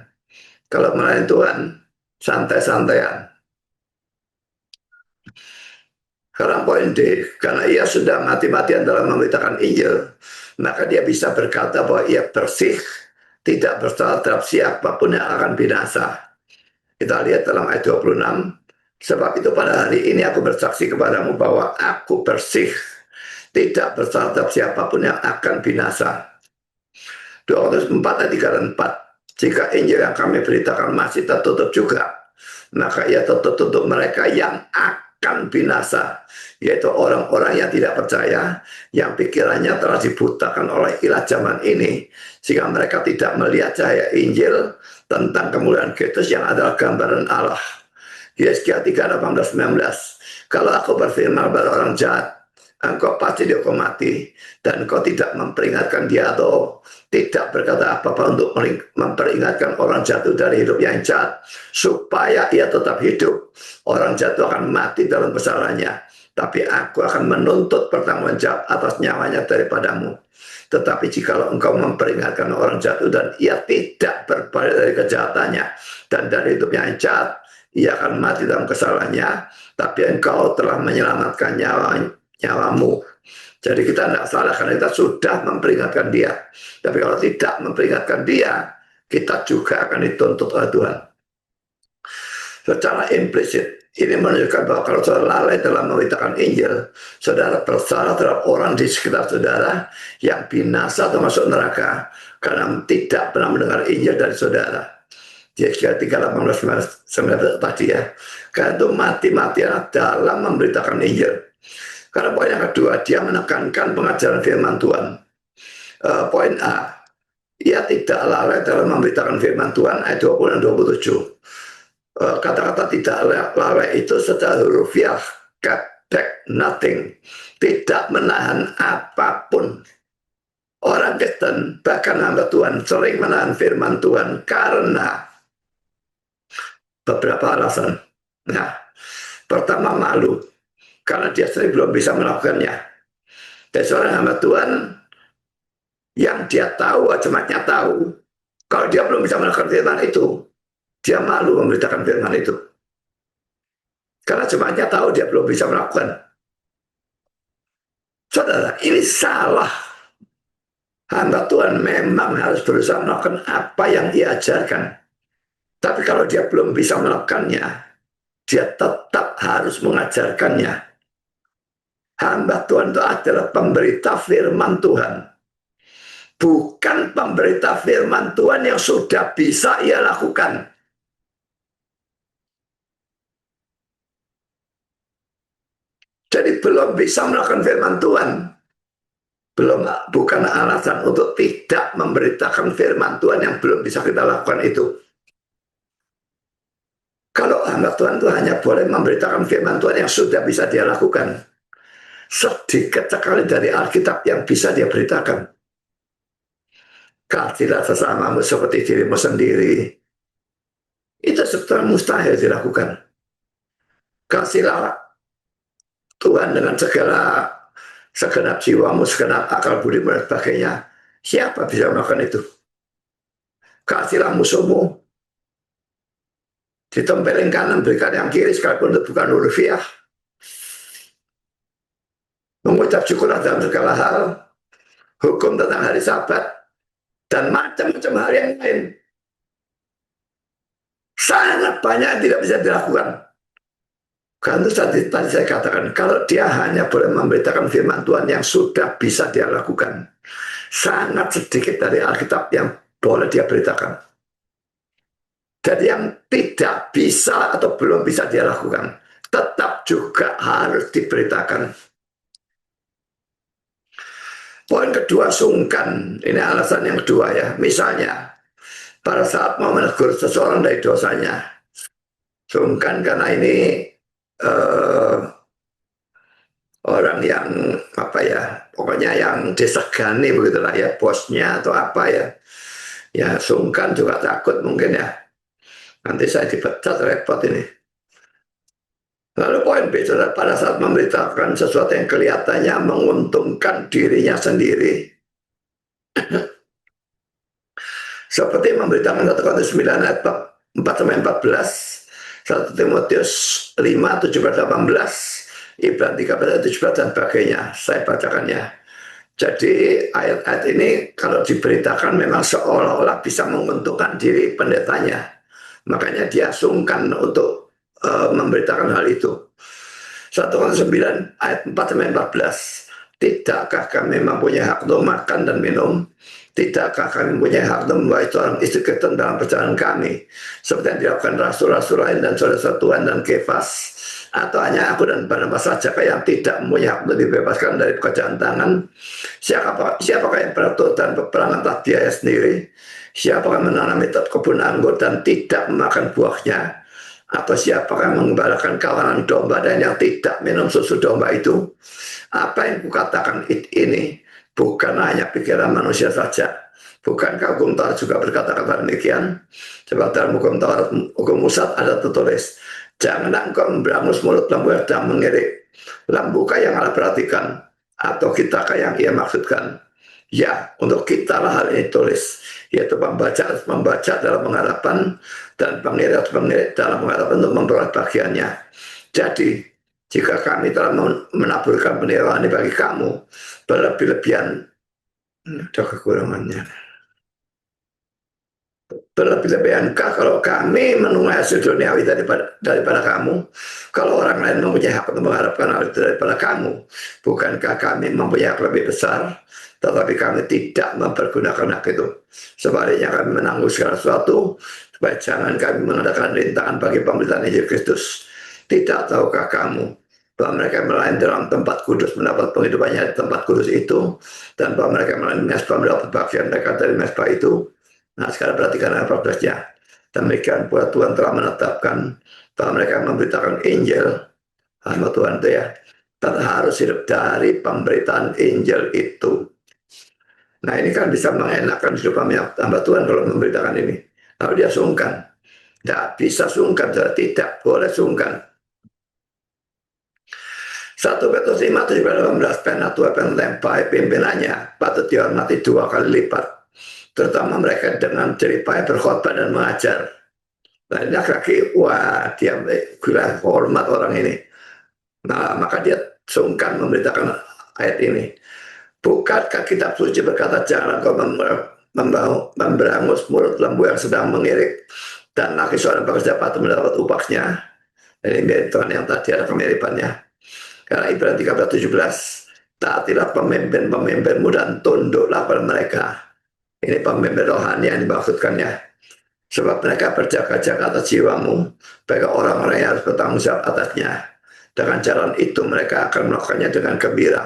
Kalau melayani Tuhan, santai-santaian. Karena poin D, karena ia sudah mati-matian dalam memberitakan Injil, maka dia bisa berkata bahwa ia bersih, tidak bersalah terhadap siapapun yang akan binasa. Kita lihat dalam ayat 26, sebab itu pada hari ini aku bersaksi kepadamu bahwa aku bersih, tidak bersalah terhadap siapapun yang akan binasa. 204 ayat 3 dan 4, jika Injil yang kami beritakan masih tertutup juga, maka ia tertutup untuk mereka yang akan binasa, yaitu orang-orang yang tidak percaya, yang pikirannya telah dibutakan oleh ilah zaman ini, sehingga mereka tidak melihat cahaya Injil tentang kemuliaan Kristus yang adalah gambaran Allah. Yesaya 3:18-19, kalau aku berfirman kepada orang jahat, engkau pasti dihukum mati, dan engkau tidak memperingatkan dia atau tidak berkata apa-apa untuk memperingatkan orang jatuh dari hidup yang jahat, supaya ia tetap hidup. Orang jatuh akan mati dalam kesalahannya, tapi aku akan menuntut pertanggung jawab atas nyawanya daripadamu. Tetapi jikalau engkau memperingatkan orang jatuh dan ia tidak berbalik dari kejahatannya dan dari hidup yang jahat, ia akan mati dalam kesalahannya, tapi engkau telah menyelamatkan nyawamu. Jadi kita tidak salah karena kita sudah memperingatkan dia. Tapi kalau tidak memperingatkan dia, kita juga akan dituntut oleh Tuhan. Secara implisit, ini menunjukkan bahwa kalau saudara lalai dalam memberitakan Injil, saudara bersalah terhadap orang di sekitar saudara yang binasa atau masuk neraka karena tidak pernah mendengar Injil dari saudara. Yesaya 3:18-19 tadi ya. Karena itu mati-matian dalam memberitakan Injil. Karena poin yang kedua, dia menekankan pengajaran firman Tuhan. Poin A, ia tidak lalai dalam memberitakan firman Tuhan, ayat 20 dan 27. Kata-kata tidak lalai itu secara hurufiah, kept back nothing, tidak menahan apapun. Orang Kristen, bahkan hamba Tuhan, sering menahan firman Tuhan karena beberapa alasan. Nah, pertama malu, karena dia sendiri belum bisa melakukannya. Dan seorang hamba Tuhan yang dia tahu, jemaatnya tahu, kalau dia belum bisa melakukan firman itu, dia malu memberitakan firman itu. Karena jemaatnya tahu dia belum bisa melakukan. Saudara, ini salah. Hamba Tuhan memang harus berusaha melakukan apa yang ia ajarkan. Tapi kalau dia belum bisa melakukannya, dia tetap harus mengajarkannya. Hamba Tuhan itu adalah pemberita firman Tuhan, bukan pemberita firman Tuhan yang sudah bisa ia lakukan. Jadi belum bisa melakukan firman Tuhan, bukan alasan untuk tidak memberitakan firman Tuhan yang belum bisa kita lakukan itu. Kalau hamba Tuhan itu hanya boleh memberitakan firman Tuhan yang sudah bisa dia lakukan. Sedikit sekali dari Alkitab yang bisa dia beritakan. Kasihlah sesamamu seperti dirimu sendiri. Itu sebetulnya mustahil dilakukan. Kasihlah Tuhan dengan segala segenap jiwamu, segenap akal budimu dan sebagainya. Siapa bisa melakukan itu? Kasihlah musuhmu, ditempelin kanan, berikan yang kiri, sekalipun itu bukan rupiah. Mengucap syukurlah dalam segala hal, hukum tentang hari Sabat, dan macam-macam hal yang lain. Sangat banyak yang tidak bisa dilakukan. Karena tadi saya katakan, kalau dia hanya boleh memberitakan firman Tuhan yang sudah bisa dia lakukan, sangat sedikit dari Alkitab yang boleh dia beritakan. Jadi yang tidak bisa atau belum bisa dia lakukan, tetap juga harus diberitakan. Poin kedua, sungkan. Ini alasan yang kedua ya. Misalnya, pada saat mau menegur seseorang dari dosanya, sungkan karena ini orang yang apa ya, pokoknya yang disegani begitulah ya, bosnya atau apa ya. Ya sungkan juga takut mungkin ya. Nanti saya dipecat, repot ini. Lalu poin B, pada saat memberitakan sesuatu yang kelihatannya menguntungkan dirinya sendiri. Seperti memberitakan 1 Korintus 9 ayat 4-14, 1 Timotius 5, 17-18, Ibrani 13 ayat 17 dan sebagainya. Saya bacakannya. Jadi ayat-ayat ini kalau diberitakan memang seolah-olah bisa menguntungkan diri pendetanya. Makanya dia sungkan untuk memberitakan hal itu. 1 Korintus 9 ayat 4-14. Tidakkah kami mempunyai hak untuk makan dan minum? Tidakkah kami mempunyai hak untuk membawa seorang istri Kristen dalam perjalanan kami? Seperti yang dilakukan rasul-rasul lain dan saudara Tuhan dan Kefas? Atau hanya aku dan Barnabas saja yang tidak mempunyai hak untuk dibebaskan dari pekerjaan tangan? Siapakah yang beratur dan peperangan atas biaya sendiri? Siapakah menanami kebun anggur dan tidak memakan buahnya? Atau siapakah yang mengembalakan kawanan domba dan yang tidak minum susu domba itu? Apa yang kukatakan ini bukan hanya pikiran manusia saja. Bukankah hukum Taurat juga berkata-kata demikian? Sebab dalam hukum Taurat, hukum Musa ada tertulis, janganlah engkau memberangus mulut lembu dan mengirik. Lembukah yang Allah perhatikan? Atau kitakah yang ia maksudkan? Ya, untuk kita lah hal ini tulis, yaitu pembaca harus membaca dalam pengharapan dan pengirik harus mengirik dalam pengharapan untuk memperoleh bagiannya. Jadi, jika kami telah menaburkan penilaian ini bagi kamu, berlebih-lebihan, ada kekurangannya. Berlebih-lebihankah kalau kami menunggu hasil duniawi daripada kamu? Kalau orang lain mempunyai hak untuk mengharapkan hal itu daripada kamu, bukankah kami mempunyai hak lebih besar? Tetapi kami tidak mempergunakan hak itu. Sebaliknya kami menanggung segala sesuatu, supaya jangan kami mengadakan rintangan bagi pemberitaan Injil Kristus. Tidak tahukah kamu bahwa mereka melayani dalam tempat kudus mendapat penghidupannya di tempat kudus itu, dan bahwa mereka melayani mesbah mendapat bagian mereka dari mesbah itu? Nah sekarang perhatikan ayat 14-nya. Demikian pula Tuhan telah menetapkan bahwa mereka memberitakan Injil. Hamba Tuhan itu ya, tetap harus hidup dari pemberitaan Injil itu. Nah ini kan bisa mengenakan hidup hamba Tuhan kalau memberitakan ini. Kalau dia sungkan, tidak bisa sungkan, tidak boleh sungkan. 1 Petrus 5, 17-18, penatua pentempai pimpinannya patut dihormati 2 kali lipat, terutama mereka dengan jeripaya berkhotbah dan mengajar. Nah ini laki-laki, wah dia gila hormat orang ini. Nah maka dia sungkan memberitakan ayat ini. Bukankah kitab suci berkata, jangan kau memberangus mulut lembu yang sedang mengirik, dan laki seorang pekerja patut mendapat upahnya. Ini mirip Tuhan yang tadi ada kemiripannya. Karena Ibrani 13:17, taatilah pemimpin-pemimpinmu dan tunduklah pada mereka, Ini pemimpin rohani yang dimaksudkan ya. Sebab mereka berjaga-jaga atas jiwamu, bagi orang-orang yang harus bertanggung jawab atasnya. Dengan jalan itu mereka akan melakukannya dengan gembira,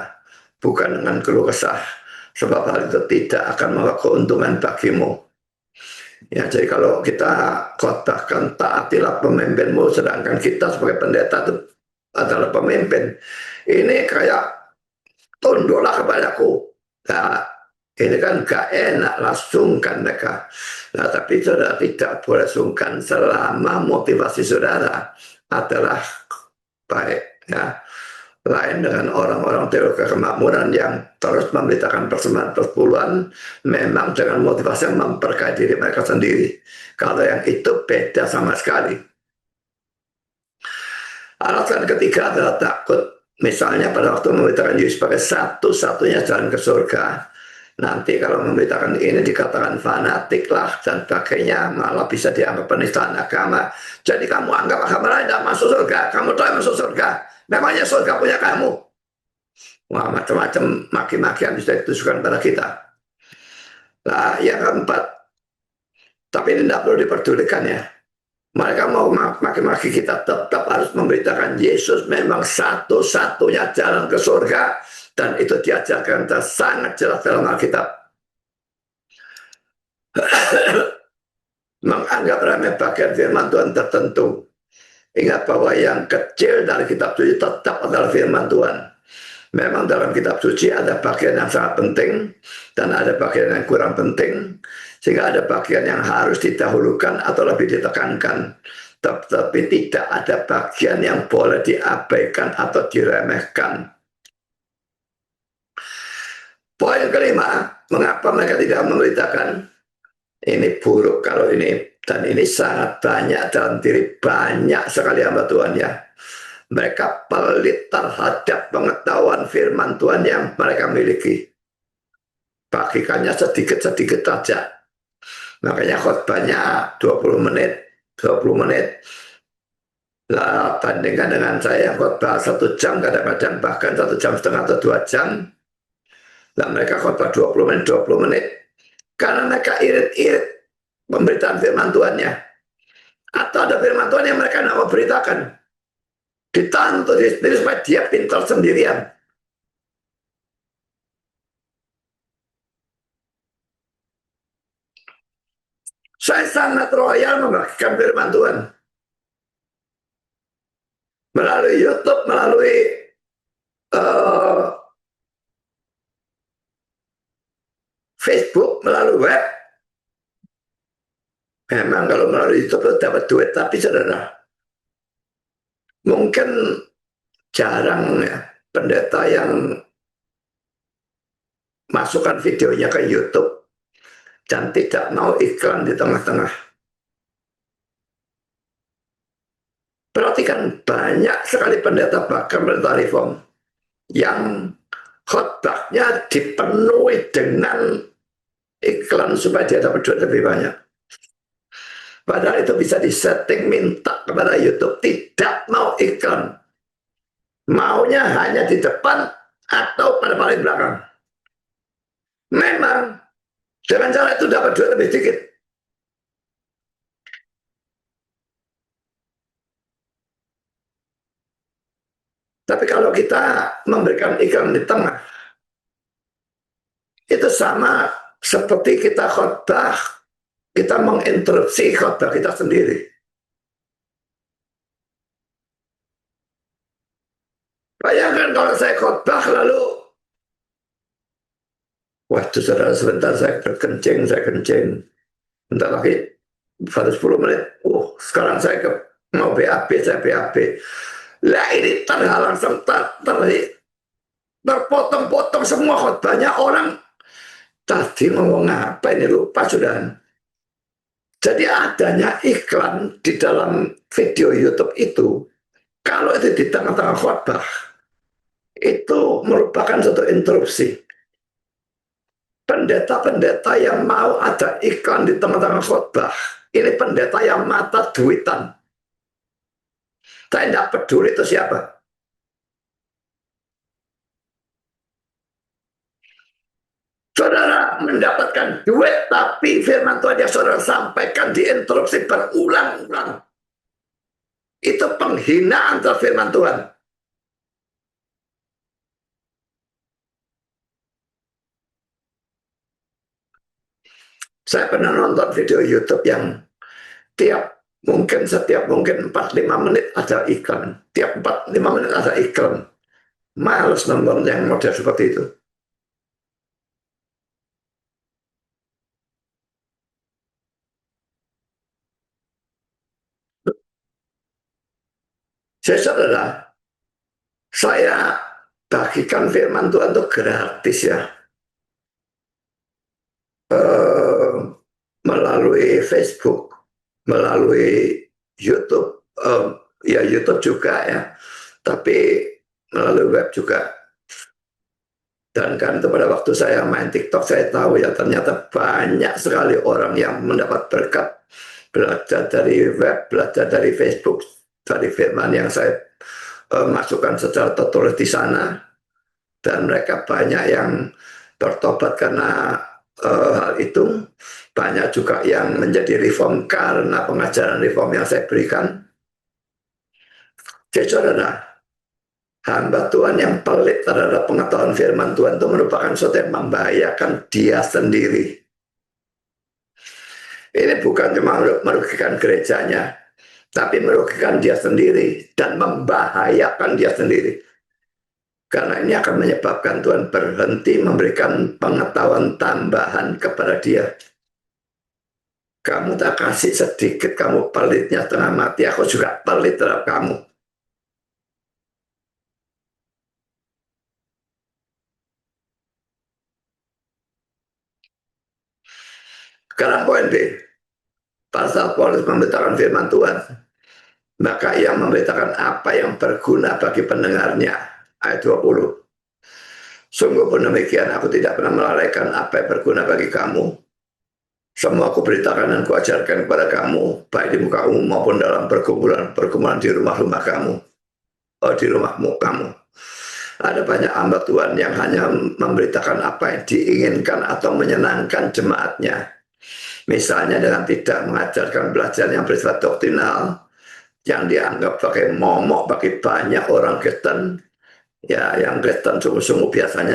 bukan dengan keluh kesah. Sebab hal itu tidak akan membawa keuntungan bagimu. Ya, jadi kalau kita khotbahkan taatilah pemimpinmu, sedangkan kita sebagai pendeta itu adalah pemimpin. Ini kayak tunduklah kepadaku. Nah, ini kan gak enak lah, sungkan mereka. Nah, tapi saudara tidak boleh sungkan selama motivasi saudara adalah baik. Ya. Lain dengan orang-orang teologi kemakmuran yang terus memberitakan persembahan persepuluhan, memang dengan motivasi yang memperkaya diri mereka sendiri. Kalau yang itu beda sama sekali. Alasan ketiga adalah takut. Misalnya pada waktu memberitakan Yesus sebagai satu-satunya jalan ke surga, nanti kalau memberitakan ini dikatakan fanatik lah dan sebagainya, malah bisa dianggap penistaan agama. Jadi kamu anggap agama lain tidak masuk surga, kamu tahu masuk surga, memangnya surga punya kamu. Wah, macam-macam maki-maki yang bisa ditujukan pada kita. Nah, yang keempat, tapi ini tidak perlu diperdulikan ya. Mereka mau maki-maki kita, tetap harus memberitakan Yesus memang satu-satunya jalan ke surga, dan itu diajarkan sangat jelas dalam Alkitab. Menganggap remeh bagian firman Tuhan tertentu. Ingat bahwa yang kecil dari kitab suci tetap adalah firman Tuhan. Memang dalam kitab suci ada bagian yang sangat penting dan ada bagian yang kurang penting, sehingga ada bagian yang harus didahulukan atau lebih ditekankan, tetapi tidak ada bagian yang boleh diabaikan atau diremehkan. Poin kelima, mengapa mereka tidak memberitakan? Ini buruk kalau ini, dan ini sangat banyak dalam diri banyak sekali hamba Tuhan ya. Mereka pelit terhadap pengetahuan firman Tuhan yang mereka miliki. Bagikannya sedikit-sedikit saja. Makanya khotbahnya 20 menit, 20 menit. Lah, bandingkan dengan saya khotbah 1 jam, kadang-kadang bahkan 1,5 jam atau 2 jam. Lah mereka khotbah 20 menit, 20 menit. Karena mereka irit-irit pemberitaan firman Tuhannya. Atau ada firman Tuhan yang mereka tidak mau beritakan. Ditahan untuk diri sendiri supaya dia pintar sendirian. Saya sangat royal membagikan firman Tuhan. Melalui YouTube, melalui Facebook, melalui web. Memang kalau melalui YouTube dapat duit, tapi saudara, mungkin jarang ya pendeta yang masukkan videonya ke YouTube dan tidak mau iklan di tengah-tengah. Perhatikan, banyak sekali pendeta, bahkan pendeta reform, yang khotbahnya dipenuhi dengan iklan supaya dia dapat duit lebih banyak. Padahal itu bisa disetting, minta kepada YouTube, tidak mau iklan. Maunya hanya di depan atau pada paling belakang. Memang dengan cara itu dapat duit lebih sedikit. Tapi kalau kita memberikan iklan di tengah, itu sama seperti kita khotbah, kita menginterupsi khotbah kita sendiri. Bayangkan kalau saya khotbah lalu, waduh saudara, sebentar saya berkencing, saya kencing. Bentar lagi, baru 10 menit, sekarang saya mau BAB, saya BAB. Lah ini terhalang terpotong-potong semua khotbahnya. Orang tadi ngomong apa ini, lupa sudah. Jadi adanya iklan di dalam video YouTube itu, kalau itu di tengah-tengah khotbah, itu merupakan satu interupsi. Pendeta-pendeta yang mau ada iklan di tengah-tengah khotbah, ini pendeta yang mata duitan. Saya tidak peduli itu siapa. Saudara, mendapatkan duit, tapi firman Tuhan yang saudara sampaikan diinterupsi berulang-ulang. Itu penghinaan terhadap firman Tuhan. Saya pernah nonton video YouTube yang setiap 4-5 menit ada iklan. Tiap 4-5 menit ada iklan. Males nonton yang model seperti itu. Saudara, saya bagikan firman Tuhan itu gratis ya. Melalui Facebook, melalui YouTube, ya YouTube juga ya, tapi melalui web juga. Dan kan itu pada waktu saya main TikTok, saya tahu ya ternyata banyak sekali orang yang mendapat berkat belajar dari web, belajar dari Facebook, dari firman yang saya masukkan secara tertulis di sana. Dan mereka banyak yang bertobat karena hal itu. Banyak juga yang menjadi reform karena pengajaran reform yang saya berikan. Jadi saudara, hamba Tuhan yang pelit terhadap pengetahuan firman Tuhan itu merupakan sesuatu yang membahayakan dia sendiri. Ini bukan cuma merugikan gerejanya, tapi merugikan dia sendiri dan membahayakan dia sendiri. Karena ini akan menyebabkan Tuhan berhenti memberikan pengetahuan tambahan kepada dia. Kamu tak kasih sedikit, kamu pelitnya setengah mati, aku juga pelit terhadap kamu. Sekarang poin B. Pasal Paulus memberitakan firman Tuhan, maka ia memberitakan apa yang berguna bagi pendengarnya. Ayat 20. Sungguh pun demikian, aku tidak pernah melalaikan apa yang berguna bagi kamu. Semua aku beritakan dan kuajarkan kepada kamu, baik di muka umum maupun dalam pergumulan di rumah-rumah kamu, di rumahmu kamu. Ada banyak hamba Tuhan yang hanya memberitakan apa yang diinginkan atau menyenangkan jemaatnya. Misalnya dengan tidak mengajarkan belajaran yang bersifat doktrinal, yang dianggap sebagai momok bagi banyak orang Kristen. Ya, yang Kristen sungguh-sungguh biasanya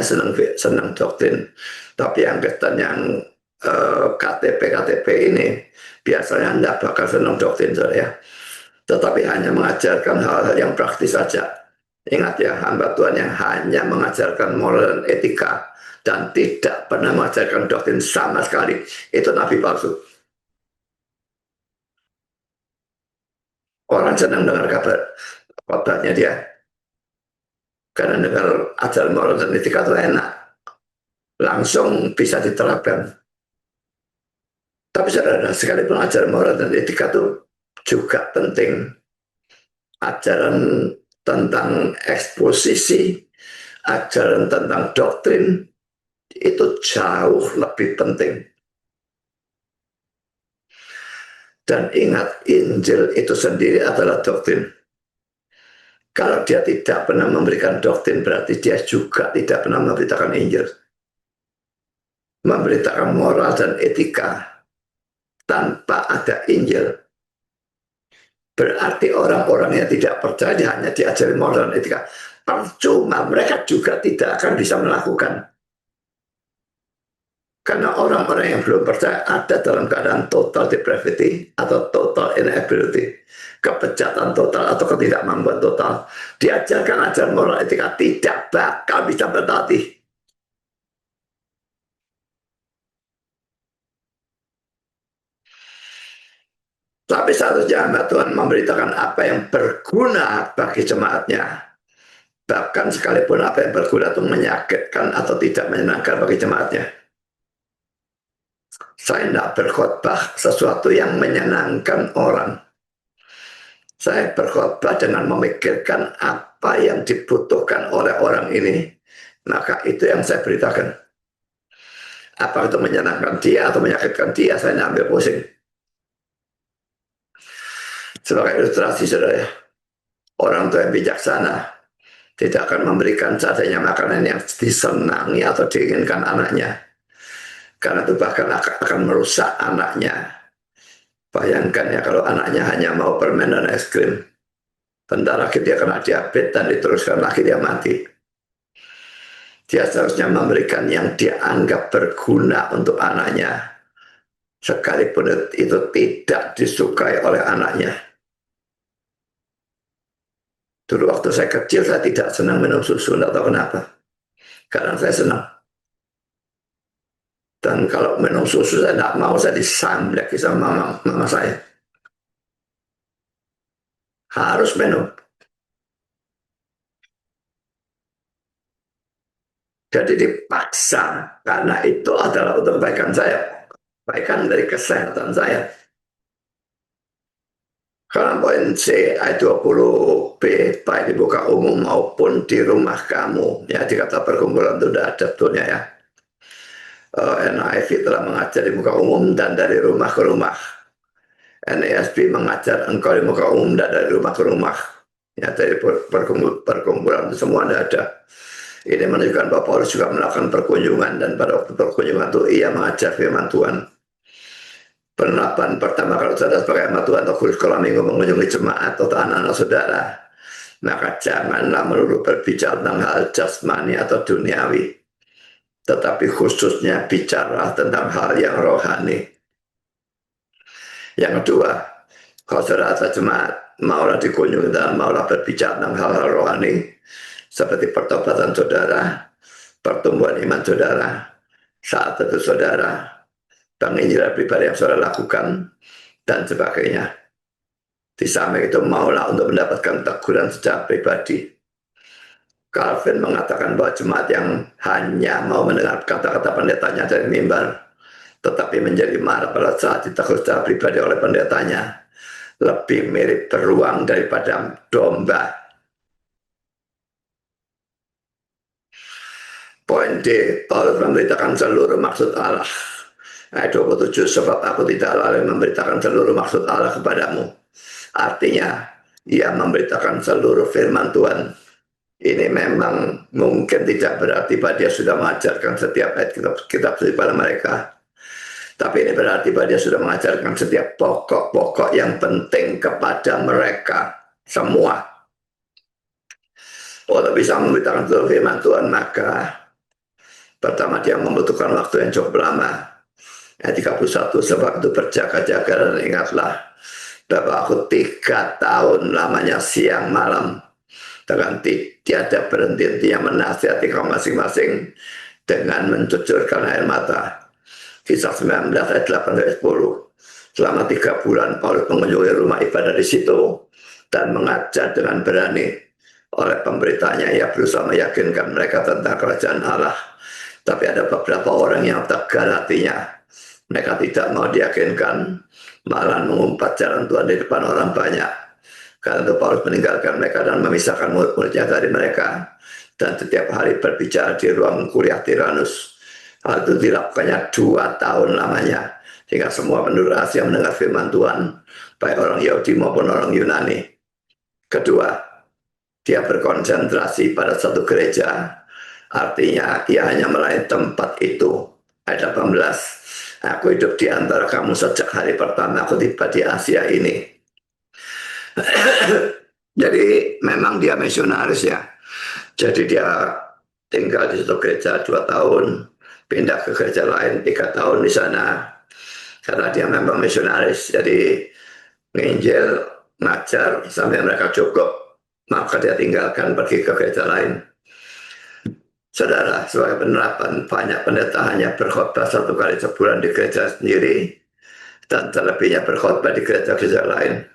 senang doktrin. Tapi yang Kristen yang KTP ini biasanya tidak bakal senang doktrin ya. Tetapi hanya mengajarkan hal-hal yang praktis saja. Ingat ya, hamba Tuhan yang hanya mengajarkan moral dan etika dan tidak pernah mengajarkan doktrin sama sekali, itu nabi palsu. Orang senang dengar kabarnya dia, karena dengar ajaran moral dan etika itu enak, langsung bisa diterapkan. Tapi saudara, sekalipun ajaran moral dan etika itu juga penting. Ajaran tentang eksposisi, ajaran tentang doktrin, itu jauh lebih penting. Dan ingat, Injil itu sendiri adalah doktrin. Kalau dia tidak pernah memberikan doktrin, berarti dia juga tidak pernah memberitakan Injil. Memberitakan moral dan etika tanpa ada Injil, berarti orang-orang yang tidak percaya hanya diajari moral dan etika. Percuma, mereka juga tidak akan bisa melakukan. Karena orang-orang yang belum percaya ada dalam keadaan total depravity atau total inability, kebejatan total atau ketidakmampuan total. Diajarkan ajaran moral etika tidak bakal bisa berlatih. Tapi seharusnya hamba Tuhan memberitakan apa yang berguna bagi jemaatnya. Bahkan sekalipun apa yang berguna itu menyakitkan atau tidak menyenangkan bagi jemaatnya. Saya tidak berkhotbah sesuatu yang menyenangkan orang. Saya berkhotbah dengan memikirkan apa yang dibutuhkan oleh orang ini. Maka itu yang saya beritakan. Apa itu menyenangkan dia atau menyakitkan dia, saya tidak ambil pusing. Sebagai ilustrasi saudara, orang tua yang bijaksana tidak akan memberikan seadanya makanan yang disenangi atau diinginkan anaknya. karena itu bahkan akan merusak anaknya. Bayangkan ya kalau anaknya hanya mau permen dan es krim, bentar lagi dia kena diabetes dan diteruskan lagi dia mati. Dia seharusnya memberikan yang dia anggap berguna untuk anaknya, sekalipun itu tidak disukai oleh anaknya. Dulu waktu saya kecil saya tidak senang minum susu, tidak tahu kenapa. Karena saya senang. Dan kalau minum susu saya tidak mau, saya disamlek sama mama saya. Harus minum. Jadi dipaksa karena itu adalah untuk kebaikan saya, kebaikan dari kesehatan saya. Karena poin CI20B baik di muka umum maupun di rumah kamu, ya di kata perkumpulan itu sudah ada betulnya ya. NIV telah mengajar di muka umum dan dari rumah ke rumah. NASB mengajar engkau di muka umum dan dari rumah ke rumah. Ya dari perkumpulan itu semua ada. Ini menunjukkan bahwa Paulus juga melakukan perkunjungan dan pada waktu perkunjungan itu ia mengajar firman Tuhan. Penerapan pertama kalau saudara sebagai hamba Tuhan atau khusus sekolah minggu mengunjungi jemaat atau anak-anak saudara, maka janganlah melulu berbicara tentang hal jasmani atau duniawi, tetapi khususnya bicara tentang hal yang rohani. Yang kedua, kalau saudara atau jemaat maulah dikunjungi dan maulah berbicara tentang hal-hal rohani, seperti pertobatan saudara, pertumbuhan iman saudara, saat itu saudara, penginjilan pribadi yang saudara lakukan, dan sebagainya. Di samping itu maulah untuk mendapatkan teguran secara pribadi. Calvin mengatakan bahwa jemaat yang hanya mau mendengar kata-kata pendetanya dari mimbar, tetapi menjadi marah pada saat ditegur secara pribadi oleh pendetanya, lebih mirip beruang daripada domba. Poin D, Paulus memberitakan seluruh maksud Allah. Ayat 27, sebab aku tidak lalai memberitakan seluruh maksud Allah kepadamu. Artinya, ia memberitakan seluruh firman Tuhan. Ini memang mungkin tidak berarti bahwa dia sudah mengajarkan setiap ayat kitab suci pada mereka. Tapi ini berarti bahwa dia sudah mengajarkan setiap pokok-pokok yang penting kepada mereka semua. Untuk bisa memberitakan seluruh firman Tuhan, maka pertama dia membutuhkan waktu yang cukup lama. Ayat 31, sebab itu berjaga-jaga dan ingatlah bahwa aku 3 tahun lamanya siang malam dengan tiada berhenti yang menasihati kaum masing-masing dengan mencucurkan air mata. Kisah 19 ayat 8-10. Selama 3 bulan Paulus mengunjungi rumah ibadah di situ dan mengajar dengan berani. Oleh pemberitanya ia berusaha meyakinkan mereka tentang kerajaan Allah. Tapi ada beberapa orang yang tegar hatinya. Mereka tidak mau diyakinkan, malah mengumpat jalan Tuhan di depan orang banyak. Karena itu Paulus meninggalkan mereka dan memisahkan murid-muridnya dari mereka. Dan setiap hari berbicara di ruang kuliah Tiranus. Hal itu dilakukannya 2 tahun lamanya. Sehingga semua penduduk Asia mendengar firman Tuhan. Baik orang Yahudi maupun orang Yunani. Kedua, dia berkonsentrasi pada satu gereja. Artinya ia hanya melayani tempat itu. Ayat 18. Aku hidup di antara kamu sejak hari pertama aku tiba di Asia ini. Jadi memang dia misionaris ya. Jadi dia tinggal di satu gereja 2 tahun, pindah ke gereja lain 3 tahun di sana. Karena dia memang misionaris, jadi nginjil, ngajar sampai mereka cukup, maka dia tinggalkan pergi ke gereja lain. Saudara, sebagai penerapan, banyak pendeta hanya berkhotbah 1 kali sebulan di gereja sendiri, dan selebihnya berkhotbah di gereja-gereja lain.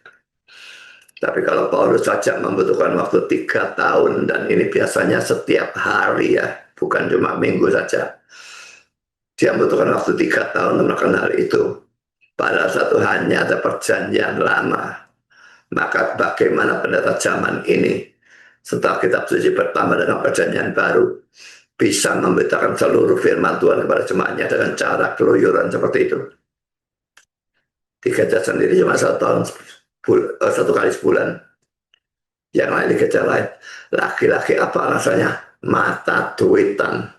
Tapi kalau Paulus saja membutuhkan waktu 3 tahun, dan ini biasanya setiap hari ya, bukan cuma minggu saja. Dia membutuhkan waktu 3 tahun untuk melakukan hal itu. Pada satu hanya ada perjanjian lama. Maka bagaimana pendeta zaman ini, setelah kitab suci bertambah dengan perjanjian baru, bisa memberitakan seluruh firman Tuhan kepada jemaatnya dengan cara keluyuran seperti itu. Di gereja sendiri cuma 1 tahun, 1 kali sebulan. Yang lain di gereja lain. Laki-laki apa alasannya? Mata duitan.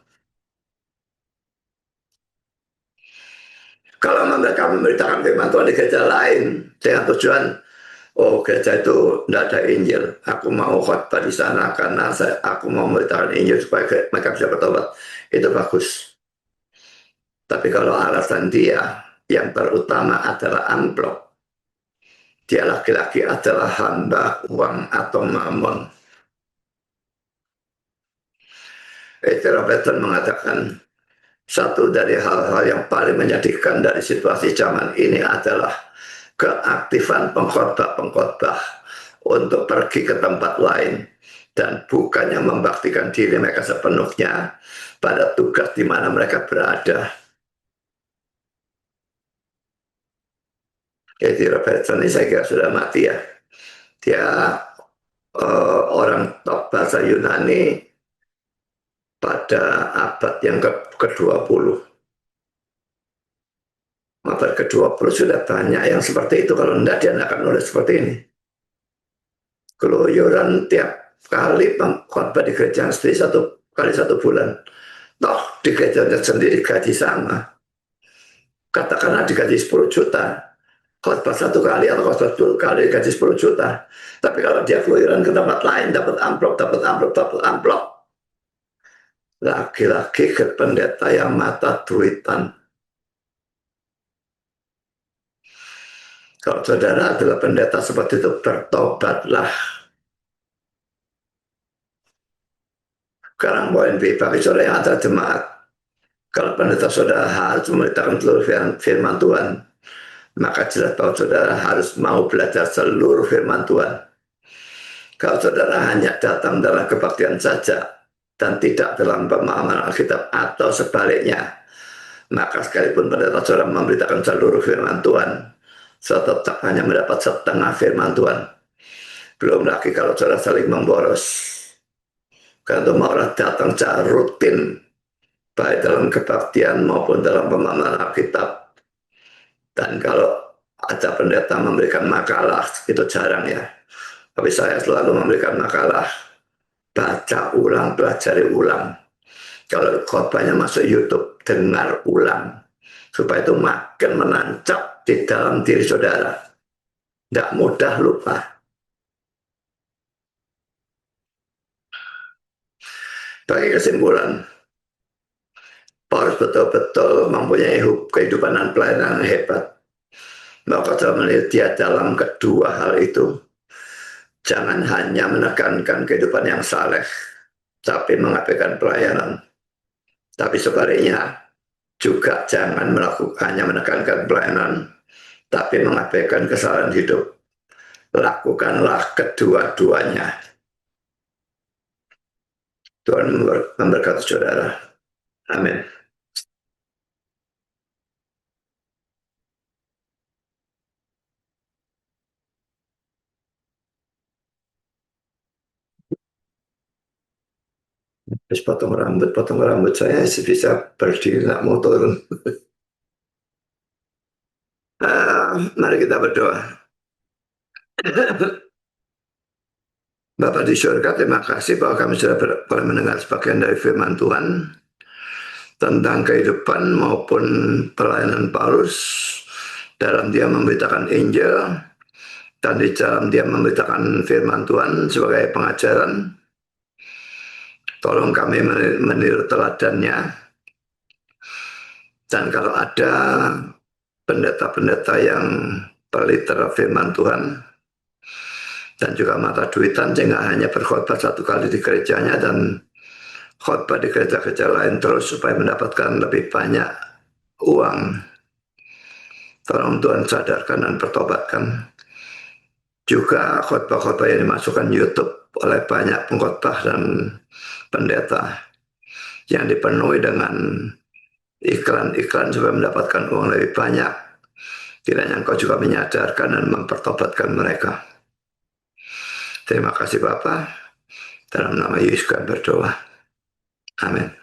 Kalau mereka memberitakan firman Tuhan di gereja lain dengan tujuan, oh gereja itu tidak ada Injil, aku mau khotbah di sana karena aku mau memberitakan Injil supaya mereka bisa bertobat, itu bagus. Tapi kalau alasan dia yang terutama adalah amplop, dia laki-laki adalah hamba uang atau mamon. Robertson mengatakan, satu dari hal-hal yang paling menyedihkan dari situasi zaman ini adalah keaktifan pengkhotbah-pengkhotbah untuk pergi ke tempat lain dan bukannya membaktikan diri mereka sepenuhnya pada tugas di mana mereka berada. Jadi Robertson ini saya kira sudah mati ya. Dia orang top bahasa Yunani pada abad yang ke-20. Abad ke-20 sudah banyak yang seperti itu. Kalau tidak, dia tidak akan nulis seperti ini. Keluyuran tiap kali khotbah di gereja sendiri 1 kali 1 bulan. Toh di gereja sendiri gaji sama. Katakanlah digaji 10 juta. Khotbah 1 kali atau khotbah 2 kali gaji 10 juta. Tapi kalau dia keluyuran ke tempat lain, dapat amplop. Laki-laki ke pendeta yang mata duitan. Kalau saudara adalah pendeta seperti itu, bertobatlah. Sekarang poin B, bagi saudara yang ada jemaat, kalau pendeta saudara harus memberitakan seluruh firman Tuhan, maka jelas bahwa saudara harus mau belajar seluruh firman Tuhan. Kalau saudara hanya datang dalam kebaktian saja dan tidak dalam pemahaman Alkitab atau sebaliknya, maka sekalipun pendeta saudara memberitakan seluruh firman Tuhan, saudara tetap hanya mendapat setengah firman Tuhan. Belum lagi kalau saudara saling memboros. Kalau mau datang secara rutin, baik dalam kebaktian maupun dalam pemahaman Alkitab. Dan kalau ada pendeta memberikan makalah, itu jarang ya. Tapi saya selalu memberikan makalah, baca ulang, pelajari ulang. Kalau khotbahnya masuk YouTube, dengar ulang. Supaya itu makin menancap di dalam diri saudara. Tidak mudah lupa. Bagi kesimpulan, Paulus betul-betul mempunyai kehidupan dan pelayanan yang hebat. Maka saya melihat dia dalam kedua hal itu. Jangan hanya menekankan kehidupan yang saleh, tapi mengabaikan pelayanan. Tapi sebaliknya, juga jangan hanya menekankan pelayanan, tapi mengabaikan kesalahan hidup. Lakukanlah kedua-duanya. Tuhan memberkati saudara. Amin. Terus potong rambut saya bisa berdiri, nggak mau turun. Mari kita berdoa. Bapak di surga, terima kasih bahwa kami sudah boleh mendengar sebagian dari firman Tuhan tentang kehidupan maupun pelayanan Paulus dalam dia memberitakan Injil dan di dalam dia memberitakan firman Tuhan sebagai pengajaran. Tolong kami meniru teladannya. Dan kalau ada pendeta-pendeta yang pelit terhadap firman Tuhan dan juga mata duitan, sehingga hanya berkhotbah 1 kali di gerejanya dan khotbah di gereja-gereja lain terus supaya mendapatkan lebih banyak uang. Tolong Tuhan sadarkan dan pertobatkan. Juga khotbah-khotbah yang dimasukkan YouTube oleh banyak pengkhotbah dan pendeta yang dipenuhi dengan iklan-iklan supaya mendapatkan uang lebih banyak. Kiranya Engkau juga menyadarkan dan mempertobatkan mereka. Terima kasih Bapa. Dalam nama Yesus kami berdoa. Amin.